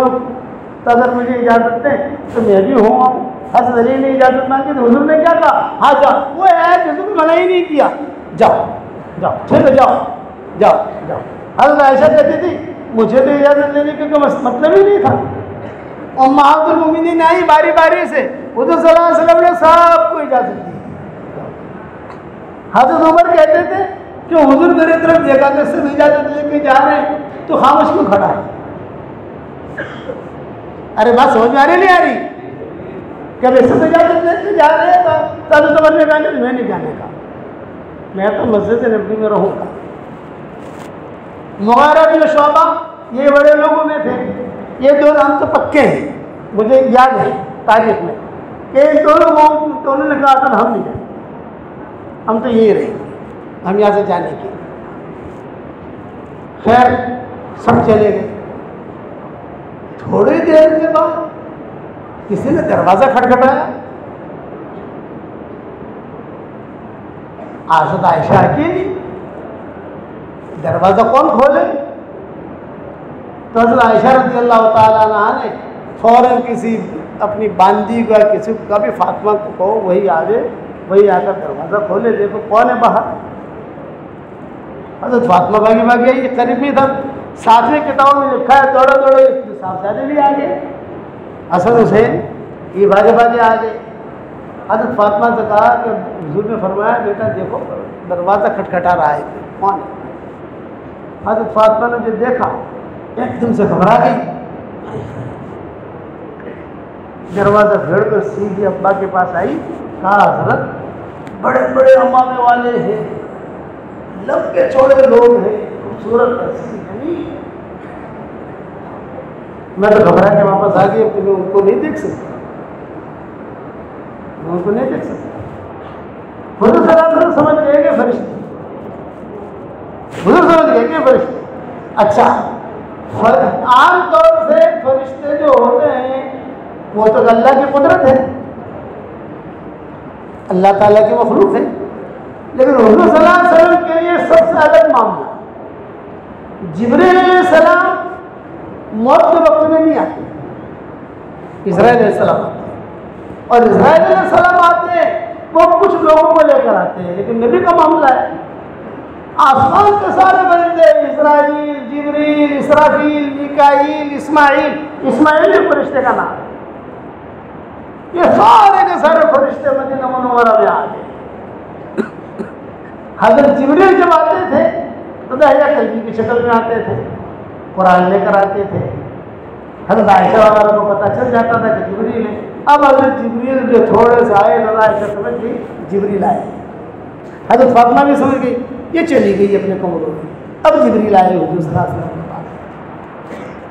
तो अगर मुझे इजाज़त दें तो मैं भी हो आऊँ। हज़रत अली ने इजाज़त मांगी तो हुजूर ने क्या कहा? हाँ जाओ। वो है किसी को मना ही नहीं किया, जाओ जाओ, ठीक है जाओ जाओ जाओ। हज़रत आयशा कहती थी मुझे तो इजाज़त लेने का मतलब ही नहीं था। उम्महातुल मोमिनीन आई बारी बारी से, हुजूर सल्लल्लाहु अलैहि वसल्लम ने सबको इजाज़त दी। हज़रत उमर कहते थे कि हुजूर मेरी तरफ देखा कि सब इजाज़त लेके जा रहे हैं तो खामोश क्यों खड़ा है? अरे बात समझ में आ रही नहीं आ रही? क्या वे सब इजाज़त लेके जा रहे हैं तो हज़रत उमर ने कहा मैं नहीं जाने का, मैं तो मस्जिद नबी में रहूँगा। मुग़ीरा बिन शुअबा ये बड़े लोगों में थे, ये दो नाम तो पक्के हैं, मुझे याद है तारीख में कि इन दोनों ने कहा था हम नहीं जाए, हम तो यही रहेंगे, हम यहाँ से जाने की। खैर सब चले गए। थोड़ी देर के बाद किसी ने दरवाज़ा खटखटाया। हज़रत आयशा अकेली, दरवाज़ा कौन खोले? तो हज़रत आयशा रज़ियल्लाहु ताला अन्हा ने फ़ौरन किसी अपनी बांदी का किसी का भी फातिमा को कहो वही आ जाए, वही आकर दरवाज़ा खोले, देखो कौन है बाहर। हज़रत फातिमा भागी भागी आई, करीब में था, साथ में किताबों में लिखा है दौड़े दौड़े साहबजादे भी आ गए, हसन हुसैन ये भागे भागे आ गए। हज़रत फातिमा से कहा कि हुजूर ने फरमाया बेटा देखो दरवाज़ा खटखटा रहा है, कौन है? हज़रत फातिमा ने जो देखा एकदम से घबरा गई, दरवाज़ा फेड़ कर सीधी अब्बा के पास आई, कहा हज़रत बड़े बड़े अमामे वाले हैं, लंबे चौड़े लोग हैं, खूबसूरत नहीं। मैं तो घबरा के वापस आ गई, मैं उनको नहीं देख सकता, मैं उनको नहीं देख सकता। हुजूर सल्लल्लाहु अलैहि वसल्लम समझ गए कि फरिश्ते, हुजूर समझ गए कि फरिश्ते। अच्छा, आम तौर से फरिश्ते जो होते हैं वो तो अल्लाह की कुदरत है, अल्लाह ताला की मखलूक है, लेकिन हुजूर सल्लल्लाहु अलैहि वसल्लम के लिए सबसे अलग मामला, जिब्रील अलैहिस्सलाम मौत के वक्त में नहीं आते, इस्राईल अलैहिस्सलाम आते हैं, और इस्राईल अलैहिस्सलाम आते हैं वो कुछ लोगों को लेकर आते हैं, लेकिन नबी का मामला है आसमान के सारे फरिश्ते, इस्राईल, जिब्रील, इसराफील, मीकाईल, इस्माईल, इस्माईल भी फरिश्ते का नाम है, ये सारे के सारे फरिश्ते मदीना मुनव्वरा में आ गए। हज़रत जिब्रील जब आते थे तो दहिया कल्बी की शक्ल में आते थे, कुरान लेकर आते थे। हज़रत आयशा वगैरह को पता चल जाता था कि जिब्रील है। अब हज़रत जिब्रील जो थोड़े से आए, आयशा समझ गई जिब्रील आए, हज़रत फातिमा भी समझ गई ये चली गई अपने कमरों में, अब जिब्रील आए हुजूर सल्लल्लाहु अलैहि वसल्लम के पास।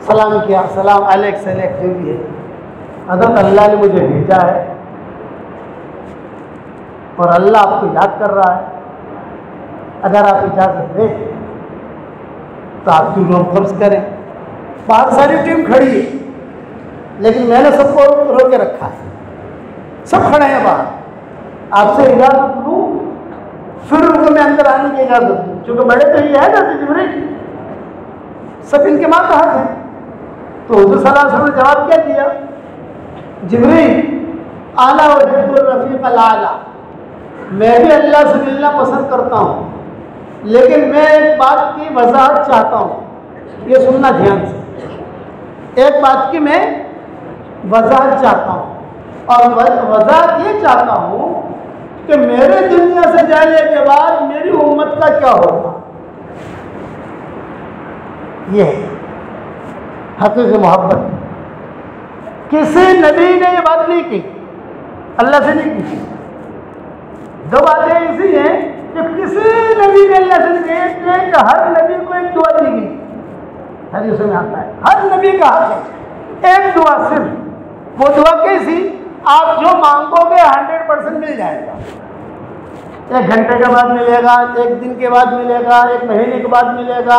सलाम किया, सलाम अलैक सलेक जो भी है, हज़रत अल्लाह ने मुझे भेजा है और अल्लाह आपको याद कर रहा है, अगर आप इजाज़त दें तो आपकी रूह कब्ज़ करें। बाहर सारी टीम खड़ी है, लेकिन मैंने सबको रोके रखा है, सब खड़े हैं बाहर। आपसे इजाज़त लूँ फिर उनको मैं अंदर आने की इजाज़त दूँ, क्योंकि बड़े तो ये है ना जिब्रील, सब इनके मातहत हैं। तो हुज़ूर सल्लल्लाहु अलैहि वसल्लम ने जवाब क्या दिया, जिब्रील आला वजहुर रफ़ीक़ल आला, मैं भी अल्लाह से मिलना पसंद करता हूँ, लेकिन मैं एक बात की वजाहत चाहता हूँ, ये सुनना ध्यान से। एक बात की मैं वजाहत चाहता हूँ, और वजाहत ये चाहता हूँ कि मेरे दुनिया से जाने के बाद मेरी उम्मत का क्या होगा। ये हकीकी मोहब्बत। किसी नबी ने ये बात नहीं की, अल्लाह से नहीं की। दो बातें ऐसी हैं कि किसी नबी ने अल्लाह से नहीं की, कि हर नबी को एक दुआ दी गई, हदीस में आता है, हर नबी का हक है एक दुआ सिर्फ। वो दुआ कैसी, आप जो मांगोगे 100% मिल जाएगा। 1 घंटे के बाद मिलेगा, 1 दिन के बाद मिलेगा, 1 महीने के बाद मिलेगा,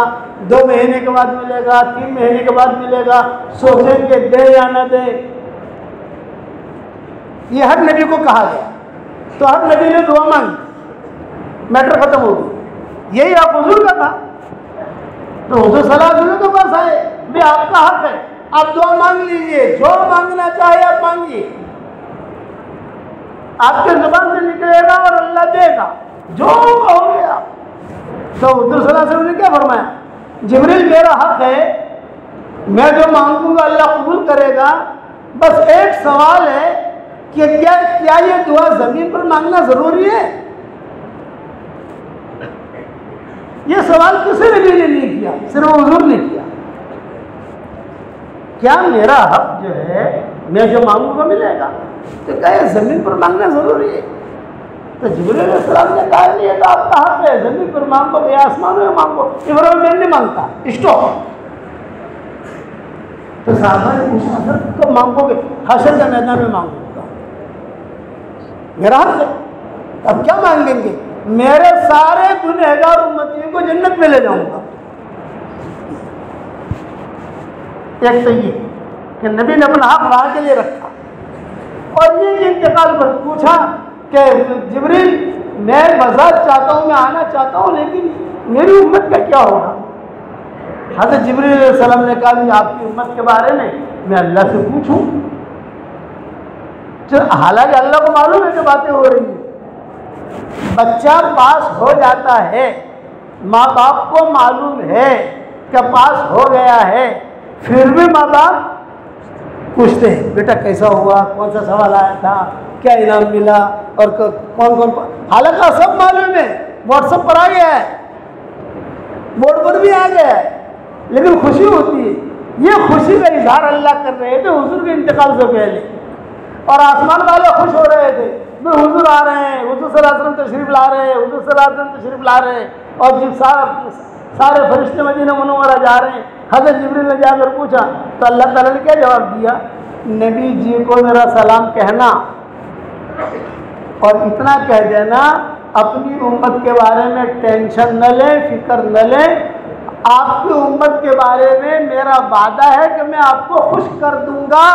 2 महीने के बाद मिलेगा, 3 महीने के बाद मिलेगा, सोचेंगे दे या न दे। ये हर नबी को कहा गया। तो हर नबी ने दुआ मांगी, मैटर खत्म हो गई। यही आप हुजूर का था। तो हुजूर सल्लल्लाहु अलैहि वसल्लम के पास आए, भी आपका हक है, आप दुआ मांग लीजिए, जो मांगना चाहे आप मांगिए, आपके जुबान से निकलेगा और अल्लाह देगा, जो कहोगे आप। तो हुजूर सल्लल्लाहु अलैहि वसल्लम ने क्या फरमाया, जिब्रील मेरा हक है, मैं जो मांगूंगा अल्लाह कबूल करेगा, बस एक सवाल है कि क्या ये दुआ जमीन पर मांगना जरूरी है। ये सवाल किसी नबी ने नहीं किया, सिर्फ हुजूर ने किया। क्या मेरा हक जो है मैं जो मांगूंगा मिलेगा, तो क्या ये जमीन पर मांगना जरूरी है। तो जिब्रील अलैहिस्सलाम ने कहा नहीं, तो आपका हक है, जमीन पर मांगो या आसमानों में मांगो। इब्राहिम मैं नहीं मांगता, स्टॉप। तो साहबा ने पूछा, कब मांगोगे? हशर के मैदान में मांगूंगा, मेरा हक है। अब क्या मांगेंगे? मेरे सारे गुनहगार उम्मतियों को जन्नत में ले जाऊंगा। एक तो ये कि नबी ने अपना हक वहां के लिए रखा, और ये इंतकाल पर पूछा कि जिब्रील मैं वजाहत चाहता हूँ, मैं आना चाहता हूँ, लेकिन मेरी उम्मत का क्या होगा। हज़रत जिब्रील अलैहिस्सलाम ने कहा, आपकी उम्मत के बारे में मैं अल्लाह से पूछूं। हालांकि अल्लाह को मालूम है कि बातें हो रही हैं। बच्चा पास हो जाता है, माँ बाप को मालूम है कि पास हो गया है, फिर भी माँ बाप पूछते हैं, बेटा कैसा हुआ, कौन सा सवाल आया था, क्या इनाम मिला, और कौन कौन। हालांकि सब मालूम है, व्हाट्सएप पर आ गया है, बोर्ड पर भी आ गया है, लेकिन खुशी होती है। ये खुशी का इजहार अल्लाह कर रहे थे हुजूर के इंतकाल से पहले, और आसमान वाले खुश हो रहे थे, वे हुजूर आ रहे हैं, हुजूर सल्लल्लाहु अलैहि वसल्लम तशरीफ ला रहे हैं, हुजूर सल्लल्लाहु अलैहि वसल्लम तशरीफ ला रहे हैं, और जब सारे फरिश्ते मदीना मुनव्वरा जा रहे हैं, हज़रत जिब्रील ने जाकर पूछा, तो अल्लाह ताला ने क्या जवाब दिया, नबी जी को मेरा सलाम कहना, और इतना कह देना, अपनी उम्मत के बारे में टेंशन न लें, फिक्र न लें, आपकी उम्मत के बारे में मेरा वादा है कि मैं आपको खुश कर दूंगा।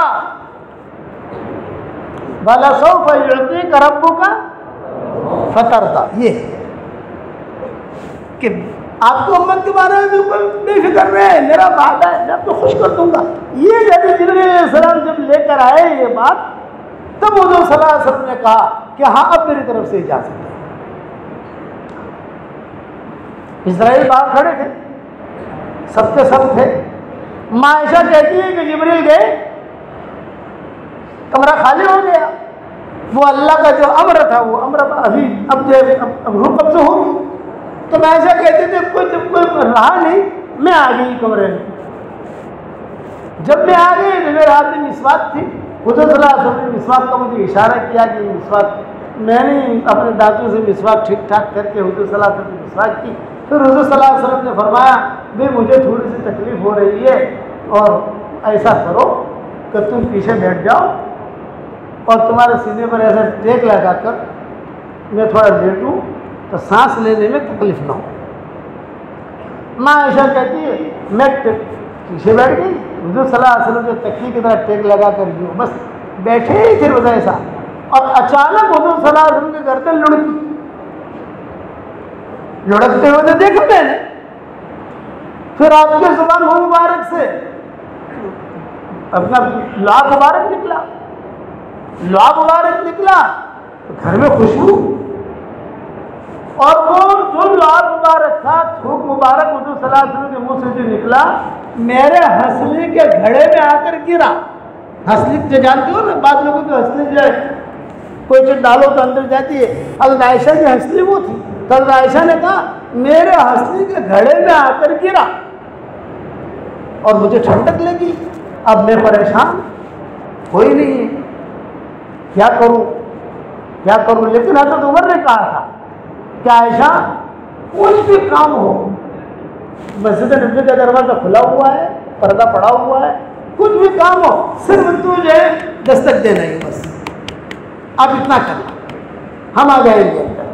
वलसौफ युअतीक रब्बुका फतरदा, ये कि आपको उम्मत के बारे में बिल्कुल बेफिक्र रहे, मेरा वादा है, मैं आपको खुश कर दूंगा। ये जब जिब्रील अलैहिस्सलाम जब लेकर आए ये बात, तब हुजूर सल्लल्लाहु अलैहि वसल्लम ने कहा कि हाँ अब मेरी तरफ से इजाजत है। इस्राइल बाहर खड़े थे, सबके सब थे। माँ आयशा कहती है कि जिब्रील गए, कमरा खाली हो गया, वो अल्लाह का जो अम्र था वो अम्र अभी अब रूह कब्ज़ होगी। तो मैं ऐसा कहते थे, कोई रहा नहीं, मैं आ गई कमरे में। जब मैं आ गई तो मेरे हाथ में मिसवाक थी, हुजूर सल्लल्लाहु अलैहि वसल्लम ने मिसवाक का मुझे इशारा किया कि मिसवाक, मैंने अपने दांतों से मिसवाक ठीक ठाक करके हुजूर सल्लल्लाहु अलैहि वसल्लम ने मिसवाक की। फिर हुजूर सल्लल्लाहु अलैहि वसल्लम ने फरमाया, भाई मुझे थोड़ी सी तकलीफ हो रही है, और ऐसा करो कि तुम पीछे बैठ जाओ और तुम्हारे सीने पर ऐसा टेक लगाकर मैं थोड़ा लेटूं तो सांस लेने में तकलीफ ना हो। माँ आयशा कहती है मैं पीछे बैठ गई, हुजूर सल्लल्लाहु अलैहि वसल्लम के तकिए की तरह टेक लगा कर यूँ बस बैठे ही थे बस ऐसा, और अचानक हुजूर सल्लल्लाहु अलैहि वसल्म के गर्दन लुढ़की, लुढ़कते हुए देखा मैंने, फिर आपके जुबान मुबारक से अपना लुआब मुबारक निकला, लुआब मुबारक निकला तो घर में खुशबू, और वो जो लुआब मुबारक था, थूक मुबारक हुजूर सल्लल्लाहु अलैहि वसल्लम के मुंह से जो निकला मेरे हंसली के घड़े में आकर गिरा। हंसली जो जानते हो ना, बाद लोगों की हंसली जो है कोई चीज डालो तो अंदर जाती है, हज़रत आयशा की हंसली वो थी। तो हज़रत आयशा ने कहा मेरे हंसली के घड़े में आकर गिरा और मुझे ठंडक लगी, अब मैं परेशान, कोई नहीं है, क्या करूं क्या करूं। लेकिन हज़रत उमर ने कहा था कि आयशा कुछ भी काम हो, मस्जिद नबी का दरवाजा खुला हुआ है, पर्दा पड़ा हुआ है, कुछ भी काम हो सिर्फ तुझे दस्तक देना ही बस, अब इतना करना, हम आ जाएंगे अंदर।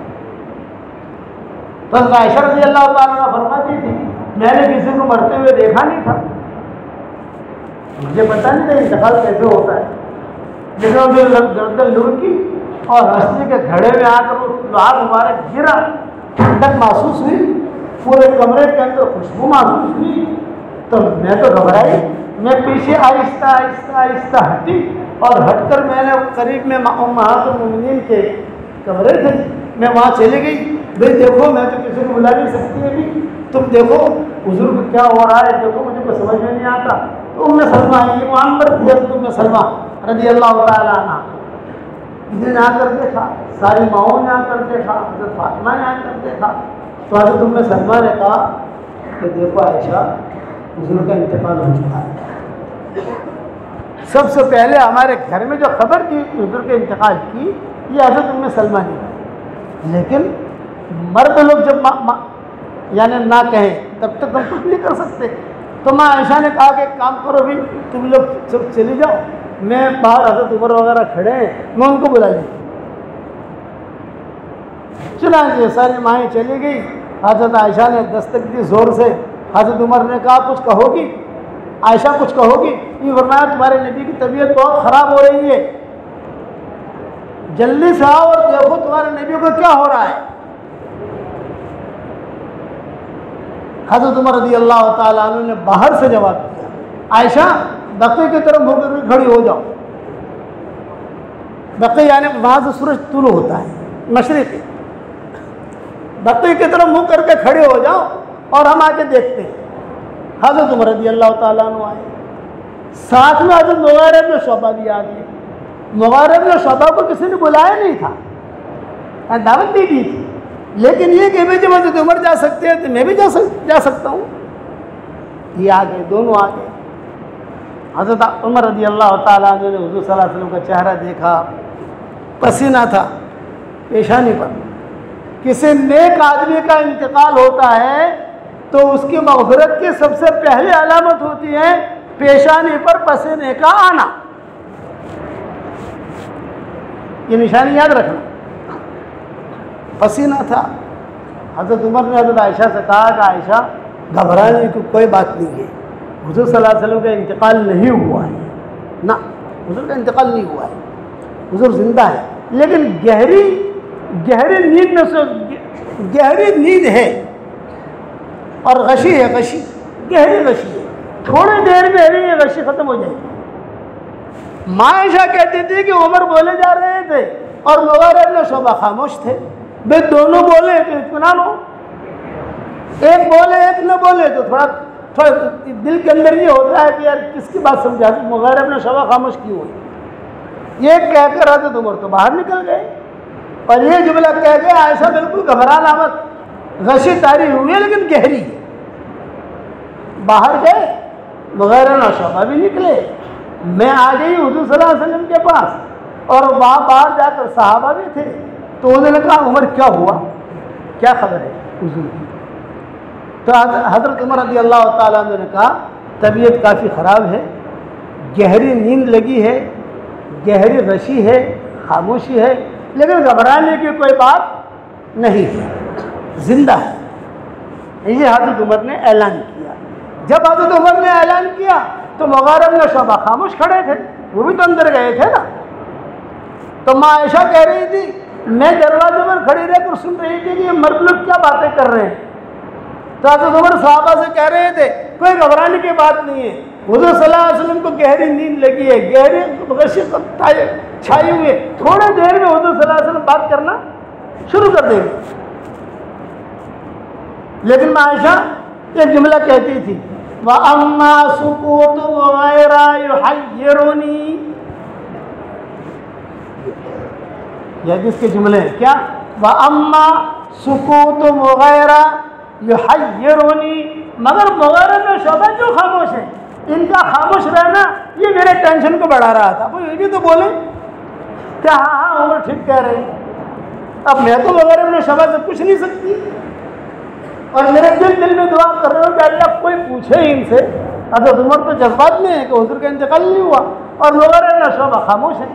तो आयशा रज़ी अल्लाह ताला फरमाती थी मैंने किसी को मरते हुए देखा नहीं था, मुझे पता नहीं था इंतकाल कैसे होता है, लेकिन मुझे गर्दन लुढ़की और हंसने के घड़े में आकर वो लुआब मुबारक गिरा, ठंडक महसूस हुई, पूरे कमरे के अंदर खुशबू महसूस हुई, तो मैं तो घबराई, मैं पीछे आहिस्ता आहिस्ता आहिस्ता हटी और हटकर मैंने करीब में उम्महातुल मोमिनीन के कमरे थे, मैं वहाँ चली गई। भाई देखो मैं तो किसी को बुला नहीं सकती अभी, तुम देखो हुजूर को क्या हो रहा है, देखो मुझे कुछ समझ में नहीं आता। तो उम्मे सलमा ये वहाँ पर उम्मे सलमा रज़ी अल्लाह ताला अन्हा ने आकर देखा, सारी माओं ने आकर देखा, हज़रत फातिमा ने आकर देखा, तो हज़रत उम्मे सलमा ने कहा कि देखो आयशा हुजूर का इंतकाल हो चुका है। सबसे पहले हमारे घर में जो खबर थी हुजूर के इंतकाल की ये हज़रत उम्मे सलमा ने, लेकिन मर्द लोग जब यानी ना कहें तब तक हम कुछ नहीं कर सकते। तो माँ आयशा ने कहा कि एक काम करो भी, तुम लोग सब चली जाओ, मैं बाहर हज़रत उमर वगैरह खड़े हैं, मैं उनको बुला ली। चुनांचे सारी माएँ चली गई, हज़रत आयशा ने दस्तक दी जोर से, हज़रत उमर ने कहा कुछ कहोगी आयशा, कुछ कहोगी? ये फरमाया तुम्हारे नबी की तबीयत बहुत ख़राब हो रही है, जल्दी से आओ और देखो तुम्हारे नबी को क्या हो रहा है। हज़रत उमर रज़ी अल्लाह ताला अन्हु ने बाहर से जवाब दिया, आयशा बक़ी की तरफ होकर खड़ी हो जाओ। बक़ी यानी वहाँ से सूरज तुलू होता है मशरिक़, बक़ी की तरफ मुँह करके खड़े हो जाओ और हम आके देखते हैं। हज़रत उमर रज़ी अल्लाह ताला अन्हु आए, साथ में हज़रत मुग़ीरा इब्न शुअबा भी आ गए। मुग़ीरा इब्न शुअबा को किसी ने बुलाया नहीं था, दावत नहीं दी थी, लेकिन ये कि भाई जब हज़रत उमर जा सकते हैं तो मैं भी जा सकता हूँ। ये आ गए, दोनों आ गए। हज़रत उमर रज़ी अल्लाह ताला अन्हु ने हुज़ूर सल्लल्लाहु अलैहि वसल्लम का चेहरा देखा, पसीना था पेशानी पर। किसी नेक आदमी का इंतकाल होता है तो उसकी मग़फ़िरत की सबसे पहली अलामत होती है पेशानी पर पसीने का आना। ये निशानी याद रखना, पसीना था। हज़रत उमर ने हज़रत आयशा से कहा कि आयशा घबराने की कोई बात नहीं है, हुज़ूर सल्लल्लाहु अलैहि वसल्लम का इंतकाल नहीं हुआ है ना, हुज़ूर का इंतकाल नहीं हुआ है, हुज़ूर जिंदा है, लेकिन गहरी नींद में से गहरी नींद है और गशी है, गशी गहरी गशी है, थोड़ी देर में ही ये गशी ख़त्म हो जाएगी। माँ आयशा कहती थी कि उमर बोले जा रहे थे और मुग़ीरा इब्न शुअबा खामोश थे। वे दोनों बोले तो इत्मीनान हो, एक बोले एक न बोले तो थोड़ा दिल के अंदर ये होता है कि यार किसकी बात समझा, मुग़ीरा इब्न शुअबा खामोश क्यों हुई। ये कहकर हज़रत उमर तो बाहर निकल गए और ये जुमला कह गए आयशा बिल्कुल घबराना मत, गशी तारी हुई है लेकिन गहरी है। बाहर गए, मुग़ीरा इब्न शुअबा भी निकले, मैं आ गई हुज़ूर सल्लल्लाहु अलैहि वसल्लम के पास और वहाँ बाहर जाकर सहाबा भी थे। तो उन्होंने कहा उमर क्या हुआ, क्या खबर है हुज़ूर की। तो हज़रत उमर रज़ी अल्लाह ताला अन्हु ने कहा तबीयत काफ़ी ख़राब है, गहरी नींद लगी है, गहरी रशी है, खामोशी है, लेकिन घबराने की कोई बात नहीं है, जिंदा है। ये हज़रत उमर ने ऐलान किया। जब हज़रत उमर ने ऐलान किया तो मुग़ीरा इब्न शुअबा खामोश खड़े थे, वो भी तो अंदर गए थे ना। तो माँ आयशा कह रही थी, मैं दरवाजे पर खड़ी रहकर सुन रही थी कि ये मर्द लोग क्या बातें कर रहे हैं। तो हज़रत उमर सहाबा से कह रहे थे, कोई घबराने की बात नहीं है, हुज़ूर सल्लल्लाहु अलैहि वसल्लम को गहरी नींद लगी है, गहरी छाई हुई है, थोड़ी देर में हुज़ूर सल्लल्लाहु अलैहि वसल्लम बात करना शुरू कर देंगे। लेकिन माँ आयशा एक जुमला कहती थी, व अम्मा सुकूतु मुग़ीरा युहय्यिरुनी, यह जिसके जुमले हैं क्या, व अम्मा सुकूतु मुग़ीरा युहय्यिरुनी, मगर मुग़ीरा इब्न शुअबा जो खामोश है, इनका खामोश रहना ये मेरे टेंशन को बढ़ा रहा था। वो ये भी तो बोले क्या, हाँ हाँ उमर ठीक कह रहे हैं, अब मैं तो मुग़ीरा इब्न शुअबा से पूछ नहीं सकती, और मेरे दिल में दुआ कर रहे हो कि अल्लाह कोई पूछे इनसे। हज़रत उमर तो जज्बात में है कि हुज़ूर का इंतकाल नहीं हुआ और मुग़ीरा इब्न शुअबा खामोश है।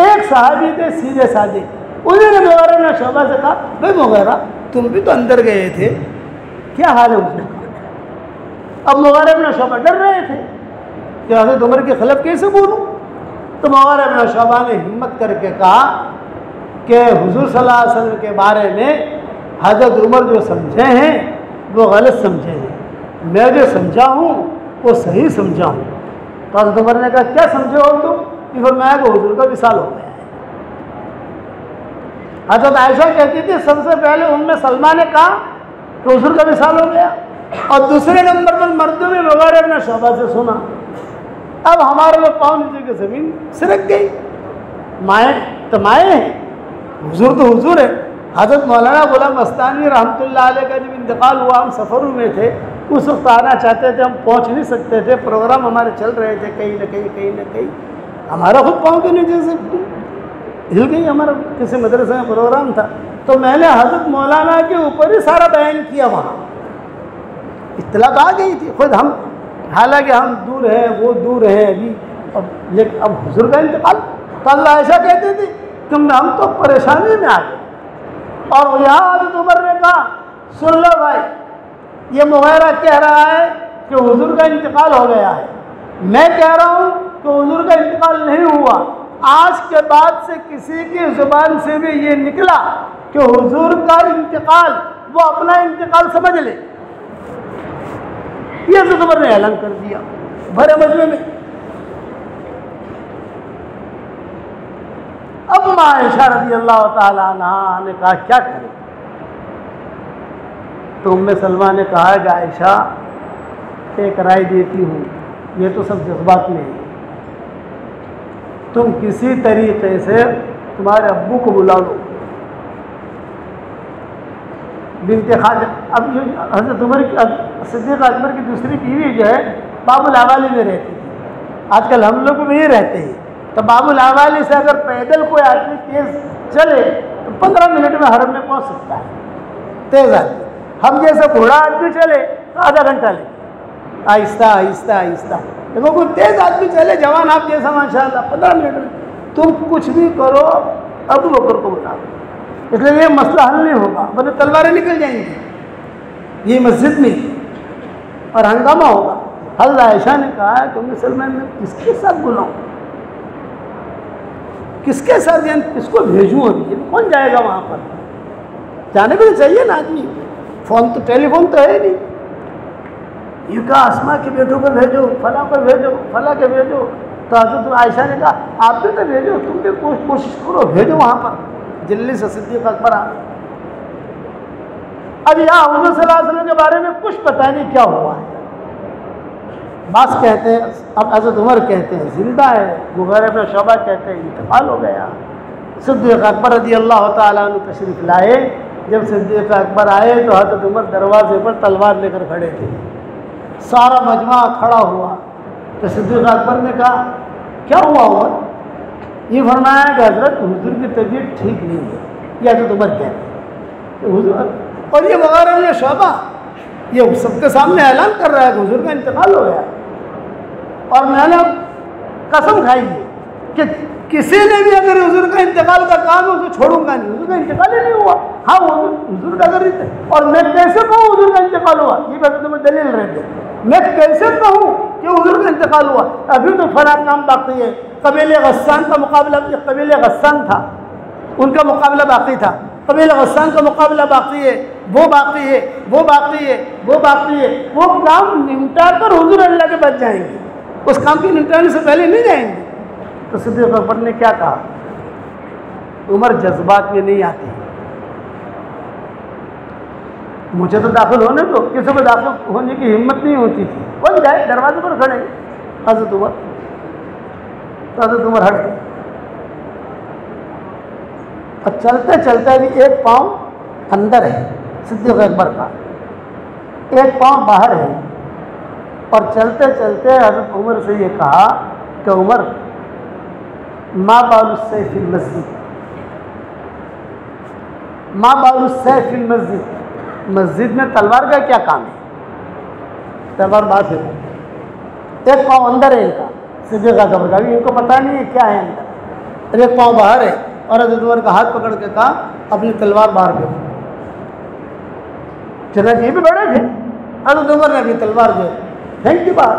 एक सहाबी थे सीधे साधे, उन्होंने मुग़ीरा इब्न शुअबा से कहा, भाई मुग़ीरा तुम भी तो अंदर गए थे, क्या हाल है उसने। अब मुग़ीरा इब्न शुअबा डर रहे थे कि हज़रत उमर के खिलाफ कैसे बोलूँ। तो मुग़ीरा इब्न शुअबा ने हिम्मत करके कहा कि हुज़ूर सल्लल्लाहु अलैहि वसल्लम के बारे में हज़रत उमर जो समझे हैं वो गलत समझे हैं, मैं जो समझा हूँ वो सही समझा हूँ। तो हज़रत उमर ने कहा, क्या समझे हो तुम। कि फरमाया कि हुज़ूर का विसाल हो गया है। हज़रत आयशा कहती थी, सबसे पहले उम्मे सलमा ने कहा कि हुज़ूर का विसाल हो गया, और दूसरे नंबर पर मर्दों ने मुग़ीरा इब्न शुअबा से सुना। अब हमारे लोग पाँव नीचे की ज़मीन सिरक गई। माएँ तो माएँ हैं, हुज़ूर तो हुज़ूर है। हज़रत मौलाना गुलाम मस्तानी रहमतुल्लाह अलैह का जब इंतकाल हुआ, हम सफ़र में थे, उस वक्त आना चाहते थे, हम पहुंच नहीं सकते थे, प्रोग्राम हमारे चल रहे थे, कहीं ना कहीं हमारा खुद पाँव के नीचे से हिल गई। हमारा किसी मदरसे में प्रोग्राम था, तो मैंने हज़रत मौलाना के ऊपर ही सारा बयान किया। वहाँ इत्तला आ गई थी खुद हम, हालांकि हम दूर हैं, वो दूर हैं अभी, लेकिन अब हुज़ूर का इंतकाल। तो अल्लाह आयशा कहती थी कि हम तो परेशानी में आ गए। और यहाँ हज़रत उमर ने कहा, सुन लो भाई, ये मुग़ीरा कह रहा है कि हुज़ूर का इंतकाल हो गया है, मैं कह रहा हूँ कि हुज़ूर का इंतकाल नहीं हुआ। आज के बाद से किसी की ज़ुबान से भी ये निकला कि हुज़ूर का इंतकाल, वो अपना इंतकाल समझ ले। ये हज़रत उमर ने ऐलान कर दिया भरे मजमे में। अब माँ आयशा रज़ी अल्लाह ताला अन्हा ने कहा, क्या करें। तो उम्मे सलमा ने कहा कि आयशा, एक राय देती हूँ, ये तो सब जज्बात में है, तुम किसी तरीके से तुम्हारे अब्बू को बुला लो। बिनते खाजा, अब हज़रत उमर की सिद्दीक़ अकबर की दूसरी बीवी जो है बाबुल आवाली में रहती थी, आजकल हम लोग भी रहते हैं। तो बाबुल आवाली से अगर पैदल कोई आदमी तेज़ चले तो 15 मिनट में हरम में पहुंच सकता है, तेज़ आदमी। हम जैसे घोड़ा आदमी चले तो आधा घंटा लगे, आहिस्ता आहिस्ता आहिस्ता। देखो कोई तेज़ आदमी चले, जवान आप जैसा माशाअल्लाह, 15 मिनट में। तुम कुछ भी करो, अबू बकर को बुलाओ, इसलिए ये मसला हल नहीं होगा, वरना तलवारें निकल जाएंगी ये मस्जिद में और हंगामा होगा। हज़रत आयशा ने कहा कि मुसलमान में किसके साथ बुलाऊँ, किसके साथ, यानी किसको भेजूँ। अभी कौन जाएगा वहाँ पर, जाने को तो चाहिए ना आदमी, फ़ोन तो, टेलीफोन तो है नहीं। ये कहा आसमा के बेटों को भेजो, फला पर भेजो, फला के भेजो। तो हज़रत आयशा ने कहा, आप भी तो भेजो, तुम भी कोशिश करो, भेजो वहाँ पर। दिल्ली से सिद्दीक़ अकबर आ। अब यहाँ हुज़ूर सल्लल्लाहु अलैहि वसल्लम के बारे में कुछ पता नहीं क्या हुआ है। बास कहते हैं, अब हज़रत उमर कहते हैं जिंदा है, मुग़ीरा इब्न शुअबा कहते हैं इंतकाल हो गया। सिद्दीक़ अकबर रज़ी अल्लाह ताला अन्हु तशरीफ़ लाए। जब सिद्दीक़ अकबर आए तो हज़रत उमर दरवाजे पर तलवार लेकर खड़े थे, सारा मजमा खड़ा हुआ। तो सिद्दीक़ अकबर ने कहा, क्या हुआ उमर। ये फरमाया कि हज़रत हुज़ूर की तबीयत ठीक नहीं है, ये हज़रत उमर कहते हैं। तो हुज़ूर, और ये मुग़ीरा इब्न शुअबा ये सबके सामने ऐलान कर रहा है कि हुज़ूर का इंतकाल हो गया। और मैंने कसम खाई है कि किसी ने भी अगर हुजूर का इंतकाल का काम है उसको छोड़ूंगा नहीं। हुजूर का इंतकाल ही नहीं हुआ। हाँ हुजूर का अगर और मैं कैसे कहूँ हुजूर का इंतकाल हुआ, ये बात तो मैं दलील रहते, मैं कैसे कहूँ कि हुजूर का इंतकाल हुआ? अभी तो फला काम बाकी है। कबीले गस्सान का मुकाबला, कबीले गस्सान था उनका मुकाबला बाकी था, कबीले गस्सान का मुकाबला बाकी है, वो बाकी है, वो बाकी है, वो बाकी है। वो काम निपटा कर हुजूर अल्लाह के बच जाएंगे, उस काम के निपटाने से पहले नहीं जाएंगे। तो सिद्दीक़ अकबर ने क्या कहा, उमर जज्बात में नहीं आती, मुझे तो दाखिल होने दो। किसी को दाखिल होने की हिम्मत नहीं होती थी, बन जाए दरवाजे पर खड़े हज़रत उमर। तो हज़रत उमर हट गए और चलते चलते भी एक पाँव अंदर है सिद्दीक़ अकबर का, एक पाँव बाहर है। और चलते चलते हज़रत उमर से ये कहा कि उमर माँ बालुस्सैफ़ फ़िल मस्जिद, माँ बालुस्सैफ़ फ़िल मस्जिद, मस्जिद में तलवार का क्या काम है? तलवार बात है, एक पाँव अंदर है इनका सिद्दीक़ अकबर का, भी इनको पता नहीं है क्या है अंदर, और एक पाँव बाहर है। और हज़रत उमर का हाथ पकड़ के कहा अपनी तलवार बाहर फेंको। चला ये भी बड़े थे, हज़रत उमर ने अपनी तलवार जो फेंक दी बाहर।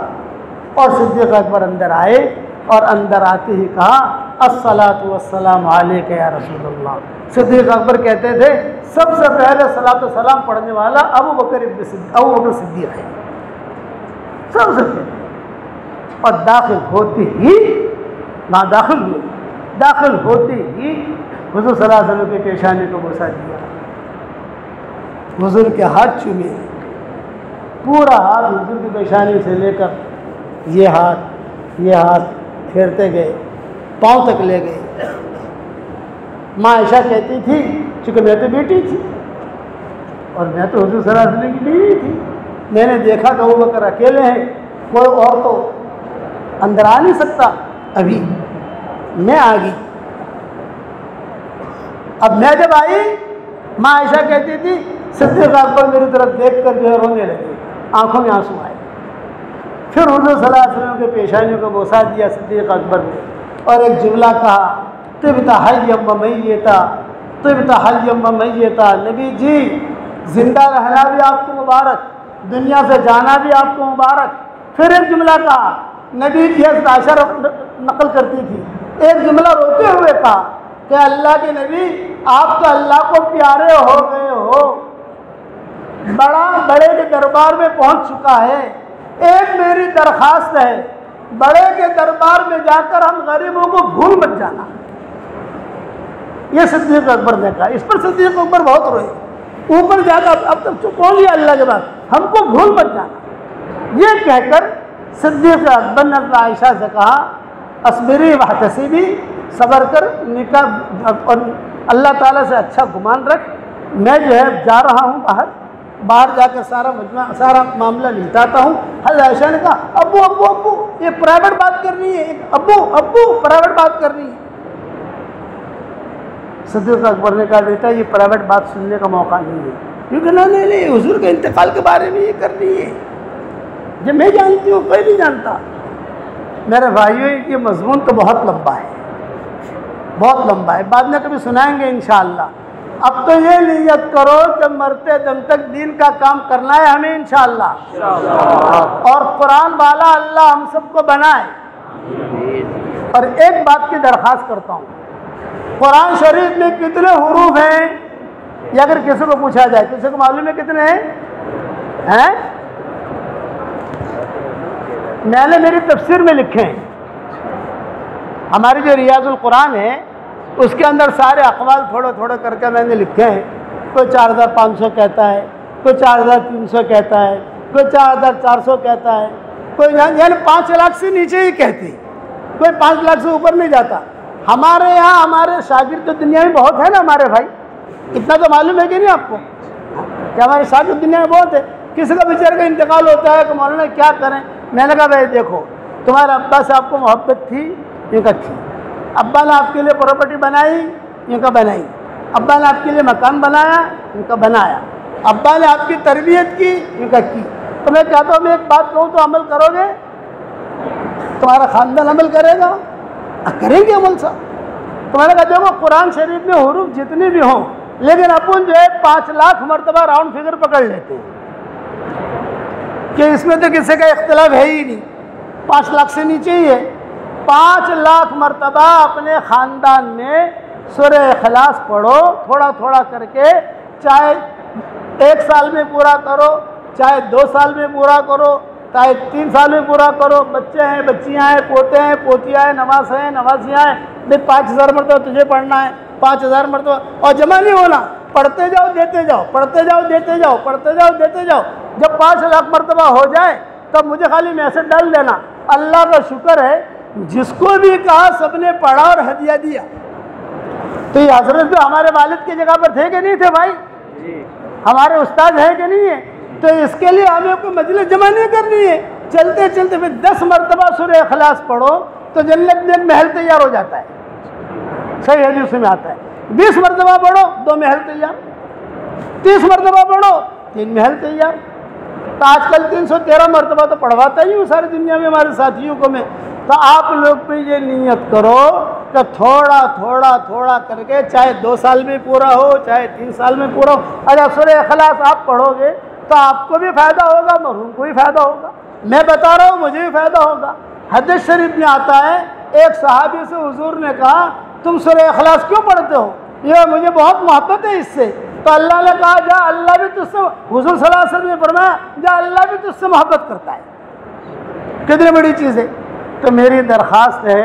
और सिद्दीक़ अकबर अंदर आए और अंदर आते ही कहा अस्सलातु वस्सलाम अलैका या रसूलल्लाह। सिद्दीक़ अकबर कहते थे सबसे पहले सलातो सलाम पढ़ने वाला अबू बकर सिद्दीक़ है, सबसे पहले। और दाखिल होते ही वहाँ दाखिल हुए, दाखिल होते ही हुज़ूर सल्लल्लाहु अलैहि वसल्लम के पेशानी को बोसा दिया, हुज़ूर के हाथ चूमे, पूरा हाथ हुज़ूर की पेशानी से लेकर ये हाथ फेरते गए, पाँव तक ले गए। माँ आयशा कहती थी चूँकि मैं तो बेटी थी और मैं तो हुज़ूर सल्लल्लाहु अलैहि वसल्लम की बीवी थी, मैंने देखा कि वो बकर अकेले हैं, कोई और तो अंदर आ नहीं सकता। अभी मैं आ गई, अब मैं जब आई माँ आयशा कहती थी सिद्दीक़ अकबर मेरी तरफ देख कर जो है रोने लगे, आंखों में आंसू आए। फिर हुज़ूर सल्लल्लाहु अलैहि वसल्लम के पेशानियों को बोसा दिया सिद्दीक़ अकबर ने और एक जुमला कहा तिब्ता हय्यम व मय्यता, तिब्ता हय्यम व मय्यता। नबी जी जिंदा रहना भी आपको मुबारक, दुनिया से जाना भी आपको मुबारक। फिर एक जुमला कहा, नबी जी आयशा नकल करती थी, एक जुमला रोते हुए कहा कि अल्लाह के नबी आप तो अल्लाह को प्यारे हो गए हो, बड़ा बड़े के दरबार में पहुंच चुका है। एक मेरी दरखास्त है, बड़े के दरबार में जाकर हम गरीबों को भूल मत जाना। ये सिद्दीक़ अकबर ने कहा। इस पर सिद्दीक़ अकबर बहुत रोए, ऊपर जाकर अब तक चुप हो लिया अल्लाह के बाद, हमको भूल मत जाना। ये कहकर सिद्दीक़ अकबर ने आयशा से कहा अस्बिरी वहतसिबी, सबर कर, निकाह और अल्लाह ताला से अच्छा गुमान रख। मैं जो है जा रहा हूँ बाहर जाकर सारा मामला निपटाता हूँ। हज़रत आयशा ने कहा अब्बू अब्बू अब्बू ये प्राइवेट बात करनी है, अब्बू अब्बू प्राइवेट बात करनी है। सिद्दीक़ अकबर ने कहा बेटा ये प्राइवेट बात सुनने का मौका नहीं है, क्योंकि नहीं हुजूर के इंतकाल के बारे में ये करनी है, जब मैं जानती हूँ कोई नहीं जानता। मेरे भाइयों ये मजमून तो बहुत लंबा है, बहुत लंबा है, बाद में कभी सुनाएंगे इंशाअल्लाह। अब तो ये नियत करो कि मरते दम तक दीन का काम करना है हमें इंशाअल्लाह, और कुरान वाला अल्लाह हम सबको बनाए। और एक बात की दरख्वास्त करता हूँ, कुरान शरीफ में कितने हुरूफ हैं ये अगर किसी को पूछा जाए, किसी को मालूम है कितने हैं? मैंने मेरी तफसीर में लिखे हैं, हमारी जो रियाजुल कुरान है उसके अंदर सारे अक़वाल थोड़े थोड़े करके मैंने लिखे हैं। कोई 4500 कहता है, कोई 4300 कहता है, कोई 4400 कहता है, कोई यानी 5 लाख से नीचे ही कहती, कोई 5 लाख से ऊपर नहीं जाता। हमारे यहाँ हमारे शागिर्द तो दुनिया में बहुत है ना हमारे भाई, इतना तो मालूम है कि नहीं आपको कि हमारे शागिर्द दुनिया में बहुत है। किसी का बेचारे का इंतकाल होता है कि मौलाना क्या करें, मैंने कहा भाई देखो तुम्हारे अब्बा से आपको मोहब्बत थी, इनका थी, अब्बा ने आपके लिए प्रॉपर्टी बनाई, इनका बनाई, अब्बा ने आपके लिए मकान बनाया, इनका बनाया, अब्बा ने आपकी तरबियत की, इनका की। तो मैं चाहता हूँ मैं एक बात कहूँ तो अमल करोगे? तुम्हारा ख़ानदान अमल करेगा? करेंगे अमल साहब। तो मैंने कहा देखो कुरान शरीफ में हुरूफ जितने भी हों, लेकिन अपन जो है 5 लाख मरतबा राउंड फिगर पकड़ लेते हैं कि इसमें तो किसी का इख्तिलाफ है ही नहीं, 5 लाख से नीचे ही है। 5 लाख मरतबा अपने ख़ानदान में सूरह इखलास पढ़ो, थोड़ा थोड़ा करके, चाहे 1 साल में पूरा करो, चाहे 2 साल में पूरा करो, चाहे 3 साल में पूरा करो। बच्चे हैं, बच्चियाँ हैं, पोते हैं, पोतियाँ हैं, नवाज हैं, नवाजियाँ हैं, भाई 5000 मरतबा तुझे पढ़ना है, 5000 मरतबा, और जमा नहीं होना, पढ़ते जाओ देते जाओ, पढ़ते जाओ देते जाओ, पढ़ते जाओ देते जाओ। जब 5 लाख मरतबा हो जाए तब मुझे खाली मैसेज डाल देना। अल्लाह का शुक्र है जिसको भी कहा सबने पढ़ा और हदिया दिया। तो ये हजरत भी हमारे वालिद की जगह पर थे कि नहीं थे भाई? हमारे उस्ताद हैं कि नहीं है? तो इसके लिए हमें कोई मजलिस जमा नहीं करनी है, चलते चलते फिर 10 मरतबा सूरह इखलास पढ़ो तो जन्नत में एक महल तैयार हो जाता है। सही हदीस में आता है। 20 मरतबा पढ़ो 2 महल तैयार, 30 मरतबा पढ़ो 3 महल तैयार। तो आजकल 313 मरतबा तो पढ़वाता ही हूँ सारी दुनिया में हमारे साथियों को मैं। तो आप लोग भी ये नियत करो कि थोड़ा थोड़ा थोड़ा करके, चाहे 2 साल में पूरा हो, चाहे 3 साल में पूरा हो, अगर सूरह इखलास आप पढ़ोगे तो आपको भी फ़ायदा होगा, मरहूम को भी फ़ायदा होगा। मैं बता रहा हूँ मुझे भी फ़ायदा होगा। हदीस शरीफ में आता है एक सहाबी से हुजूर ने कहा तुम सूरह इखलास क्यों पढ़ते हो? ये मुझे बहुत मोहब्बत है इससे। तो अल्लाह ने कहा जा अल्लाह भी तुझसे, हुजूर सल्लल्लाहु अलैहि वसल्लम ने फरमाया जा अल्लाह भी तुझसे मोहब्बत करता है। कितनी बड़ी चीज़ है। तो मेरी दरख्वास्त है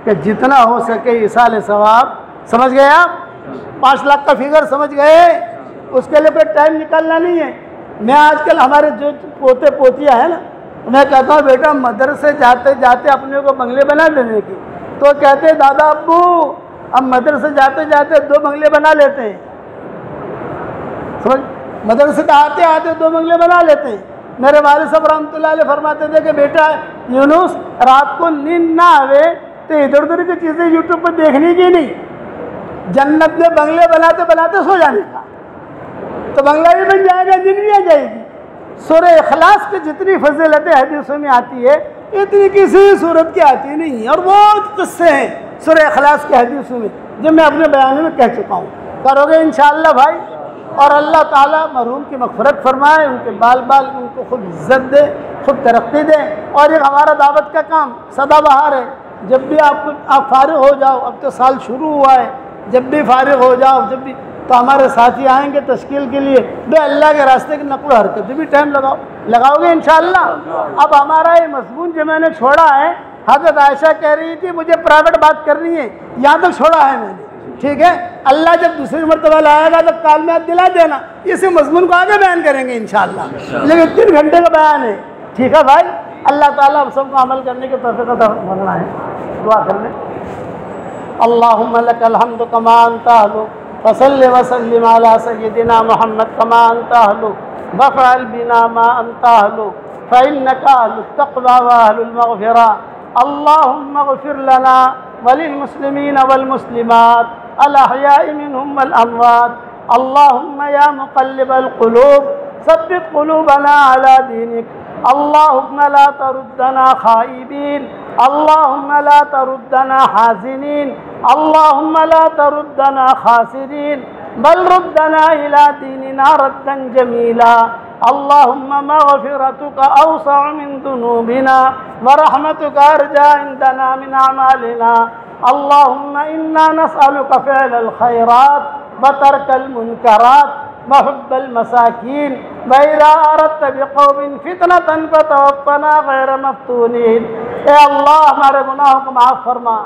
कि जितना हो सके इसाले सवाब, समझ गए आप? 5 लाख का फिगर समझ गए? उसके लिए कोई टाइम निकालना नहीं है। मैं आजकल हमारे जो पोते पोतियाँ हैं ना, मैं कहता हूँ बेटा मदरसे जाते जाते अपने को बंगले बना लेने की, तो कहते दादा अब्बू हम मदरसे जाते जाते 2 बंगले बना लेते हैं। समझ, मदरसे से आते आते 2 बंगले बना लेते हैं। मेरे वालिद साहब रहमतुल्लाह अलैह फरमाते थे कि बेटा यूनुस रात को नींद ना आवे तो इधर उधर की चीज़ें यूट्यूब पर देखने की नहीं, जन्नत में बंगले बनाते बनाते सो जाने का, तो बंगला भी बन जाएगा, नींद भी आ जाएगी। सूरह इखलास की जितनी फजीलतें हदीसों में आती है इतनी किसी सूरत की आती नहीं है। और बहुत किस्से हैं सूरह इखलास के हदीसों में जो मैं अपने बयान में कह चुका हूँ। करोगे इंशाअल्लाह भाई, और अल्लाह ताला मरहूम की मग़फ़िरत फरमाए, उनके बाल बाल उनको खूब इज़्ज़त दे, खूब तरक्की दे। और एक हमारा दावत का काम सदाबहार है। जब भी आप फारिग हो जाओ, अब तो साल शुरू हुआ है, जब भी फारिग हो जाओ, जब भी तो हमारे साथी आएंगे तश्कील के लिए, बे अल्लाह के रास्ते की नक़्ल हरकत भी टाइम लगाओगे इंशाअल्लाह। अब हमारा ये मज़मून जो मैंने छोड़ा है, हज़रत आयशा कह रही थी मुझे प्राइवेट बात करनी है, यहाँ तक छोड़ा है मैंने, ठीक है? अल्लाह जब दूसरी मरतबा लाएगा तो काल में दिला देना, इसी मज़मून को आगे बयान करेंगे इंशाअल्लाह। लेकिन 3 घंटे का बयान है, ठीक है भाई? अल्लाह ताला हम सबको अमल करने की तौफ़ीक़ अता फरमाना है। दुआ कर लें। अल्लाहुम्मा लकल हम्दु कमा अंता अहलु वसल्लि वसल्लिम अला सय्यिदिना मुहम्मद कमा अंता अहलु वफ़अल बिना मा अंता अहलु फ़इन्नका अहलुत तक़वा व अहलुल मग़फ़िरा। अल्लाहुम्मा इग़फ़िर लना वलिल मुस्लिमीन वल मुस्लिमात अल अहयाइ मिनहुम वल अमवात। अल्लाहुम्मा या मुक़ल्लिबल क़ुलूब सब्बित क़ुलूबना अला दीनिक। अल्लाहुम्मा ला तरुद्दना खाइबीन, अल्लाहुम्मा ला तरुद्दना हाज़िनीन, अल्लाहुम्मा ला तरुद्दना खासिरीन, बल रुद्दना इला दीनिना रद्दन जमीला। अल्लाहुम्मा मग़फ़िरतुका अवसअ मिन दुनूबिना व रहमतुका अर्जा इंदना मिन अमालिना। अल्लाहुम्मा इन्ना नस्अलुका फ़िअलल ख़ैरात व तर्कल मुनकरात व हुब्बल मसाकीन व इज़ा अरदत बिक़ौमिन फ़ितनतन फ़तवफ़्फ़ना ग़ैर मफ़्तूनीन। ए अल्लाह हमारे गुनाहों को माफ़ फरमा,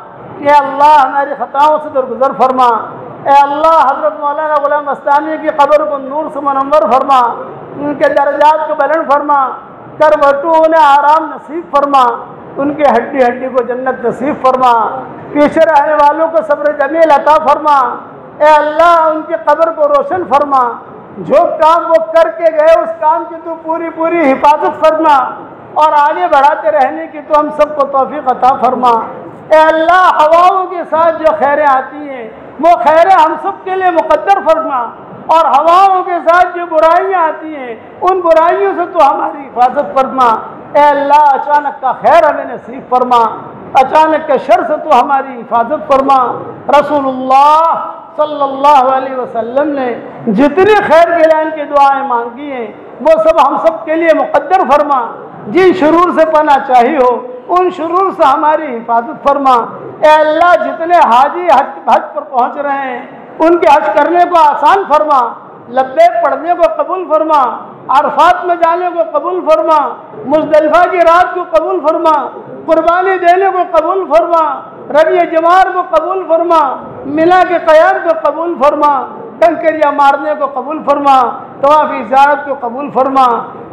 ए अल्लाह हमारी ख़ताओं से दरगुज़र फरमा, ए अल्लाह हज़रत मौलाना ग़ुलाम मस्तानी की क़ब्र को नूर से मुनव्वर फरमा, उनके दर्जात को बुलंद फरमा, करवटों उन्हें आराम नसीब फरमा, उनके हड्डी हड्डी को जन्नत नसीब फरमा, पीछे रहने वालों को सब्र जमील अता फरमा। ए अल्लाह उनकी कब्र को रोशन फरमा, जो काम वो करके गए उस काम की तो पूरी पूरी हिफाजत फरमा, और आगे बढ़ाते रहने की तो हम सबको तौफीक अता फरमा। ए अल्लाह हवाओं के साथ जो खैरें आती हैं वो खैरें हम सब के लिए मुक़द्दर फरमा, और हवाओं के साथ जो बुराइयाँ आती हैं उन बुराइयों से तो हमारी हिफाजत फरमा। ए अल्लाह अचानक का खैर हमें नसीब फरमा, अचानक के शर से तू हमारी हिफाजत फरमा। रसूलुल्लाह सल्लल्लाहु अलैहि वसल्लम ने जितनी खैर के लाइन की दुआएं मांगी हैं वो सब हम सब के लिए मुक़द्दर फरमा। जिन शुरूर से पना चाहिए हो उन शुरूर से हमारी हिफाजत फरमा। ए अल्लाह जितने हाजी हज पर पहुँच रहे हैं उनके हज करने को आसान फरमा, लब्बैक पढ़ने को कबूल फरमा, अरफात में जाने को कबूल फरमा, मुज़दलिफ़ा की रात को कबूल फरमा, कुर्बानी देने को कबूल फरमा, रबी जमार को कबूल फरमा, मिना के क़याम को कबूल फरमा, कंकरिया मारने को कबूल फरमा, तवाफ़ी ज़ियारत को कबूल फरमा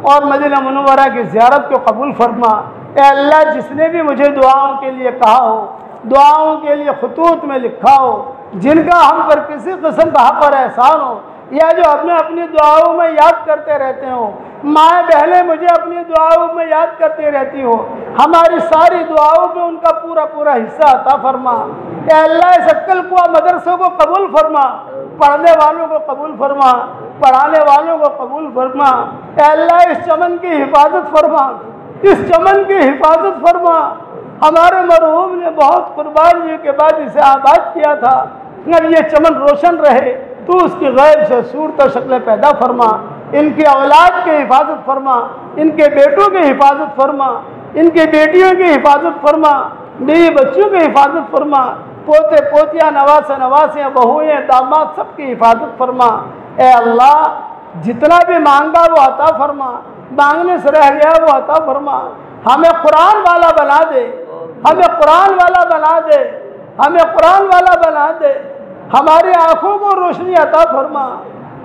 और मदीना मुनव्वरा की ज़ियारत को कबूल फरमा। ए अल्लाह जिसने भी मुझे दुआओं के लिए कहा हो, दुआओं के लिए खतूत में लिखा हो, जिनका हम पर किसी किस्म का हक़ और एहसान हो या जो हमें अपनी दुआओं में याद करते रहते हो, माएँ बहनें मुझे अपनी दुआओं में याद करती रहती हो, हमारी सारी दुआओं में उनका पूरा पूरा हिस्सा अता फरमा। ए अल्लाह इस अक्कल कुआं मदरसों को कबूल फरमा, पढ़ने वालों को कबूल फरमा, पढ़ाने वालों को कबूल फरमा। ए अल्लाह इस चमन की हिफाजत फरमा, इस चमन की हिफाजत फरमा। हमारे मरहूम ने बहुत कुर्बानियों के बाद इसे आबाद किया था, अब ये चमन रोशन रहे तो उसकी गैब से सूरत और शक्ल पैदा फरमा। इनकी औलाद की हिफाजत फरमा, इनके बेटों की हिफाजत फरमा, इनकी बेटियों की हिफाजत फरमा, बीवी बच्चों की हिफाजत फरमा, पोते पोतियाँ नवासे नवासियाँ बहुएँ दामाद सबकी हिफाजत फरमा। ए अल्लाह जितना भी मांगा वो अता फरमा, मांगने से रह गया वो अता फरमा। हमें कुरान वाला बना दे, हमें कुरान वाला बना दे, हमें कुरान वाला बना दे। हमारी आँखों को रोशनी अता फरमा,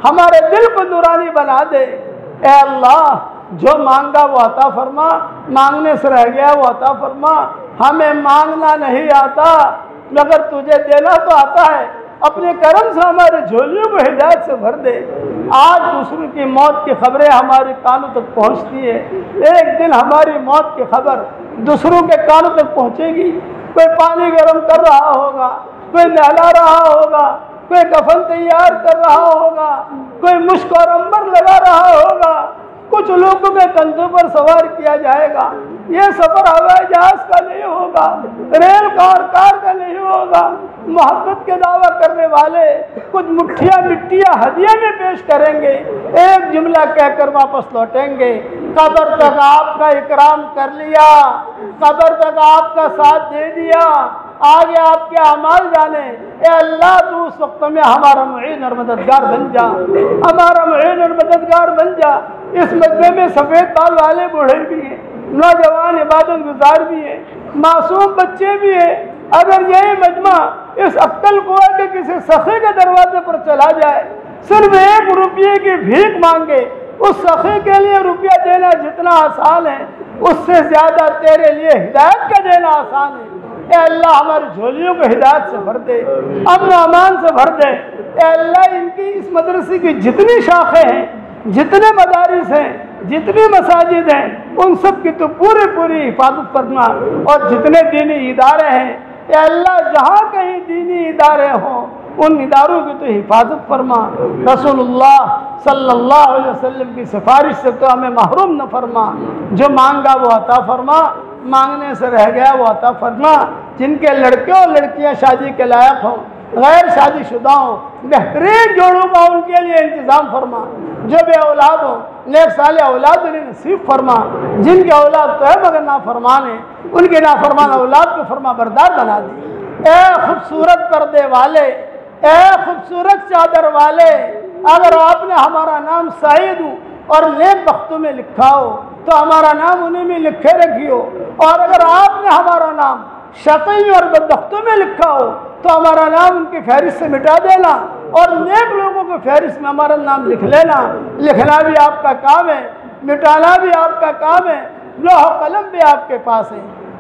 हमारे दिल को नूरानी बना दे। ए अल्लाह जो मांगा वो अता फरमा, मांगने से रह गया वो अता फरमा। हमें मांगना नहीं आता मगर तुझे देना तो आता है, अपने करम से हमारे झोलियों को हिदायत से भर दे। आज दूसरों की मौत की खबरें हमारे कानों तक पहुंचती है, एक दिन हमारी मौत की खबर दूसरों के कानों तक पहुंचेगी। कोई पानी गर्म कर रहा होगा, कोई नहला रहा होगा, कोई कफन तैयार कर रहा होगा, कोई मुश्क और अंबर लगा रहा होगा, कुछ लोगों के कंधों पर सवार किया जाएगा। ये सफर हवाई जहाज का नहीं होगा, रेल कार का नहीं होगा। मोहब्बत के दावा करने वाले कुछ मुट्ठियाँ मिट्टियाँ हदिया में पेश करेंगे, एक जुमला कहकर वापस लौटेंगे। कब्र तक आपका इकराम कर लिया, कब्र तक आपका साथ दे दिया, आगे आपके अमाल जाने। ए अल्लाह तू उस वक्त में हमारा मुईन और मददगार बन जा, हमारा मुईन और मददगार बन जा। इस मजमे में सफ़ेद बाल वाले बूढ़े भी हैं, नौजवान इबादत गुजार भी हैं, मासूम बच्चे भी हैं। अगर यही मजमा इस अक्कल कुआं के किसी सखी के दरवाजे पर चला जाए, सिर्फ 1 रुपये की भीख मांगे, उस सखी के लिए रुपया देना जितना आसान है उससे ज़्यादा तेरे लिए हिदायत का देना आसान है। ए अल्लाह हमारी झोलियों को हिदायत से भर दे, अमन अमान से भर दे। ए अल्लाह इनकी इस मदरसे की जितनी शाखें हैं, जितने मदारिस हैं, जितनी मसाजिद हैं, उन सब की तो पूरी पूरी हिफाजत करना। और जितने दीनी इदारे हैं, ए अल्लाह जहाँ कहीं दीनी इदारे हों उन इदारों की तो हिफाजत फरमा। रसूलुल्लाह सल्लल्लाहु अलैहि वसल्लम की सिफारिश से तो हमें महरूम न फरमा। जो मांगा वो अता फरमा, मांगने से रह गया वो अता फरमा। जिनके लड़के और लड़कियां शादी के लायक हों, गैर शादीशुदा हों, बेहतरीन जोड़ों का उनके लिए इंतज़ाम फरमा। जो बे औलाद हो नेक साले औलाद उन्हें नसीब फरमा। जिनकी औलाद तो है मगर नाफरमान है, उनके नाफरमान औलाद को फरमा बरदार बना दे। ए खूबसूरत पर्दे वाले, ए खूबसूरत चादर वाले, अगर आपने हमारा नाम सईद और नेक बख्तों में लिखा हो तो हमारा नाम उन्हीं में लिखे रखियो, और अगर आपने हमारा नाम शक़ी और बदबख्तों में लिखा हो तो हमारा नाम उनकी फहरिस्त से मिटा देना और नेक लोगों की फहरिस्त में हमारा नाम लिख लेना। लिखना भी आपका काम है, मिटाना भी आपका काम है, लौह कलम भी आपके पास है।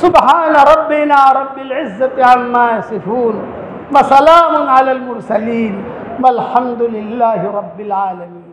सुबहान रब्बिना रब्बिल इज़्ज़ति अम्मा यसिफून व सलामुन अलल मुरसलीन वल्हम्दुलिल्लाहि रब्बिल आलमीन।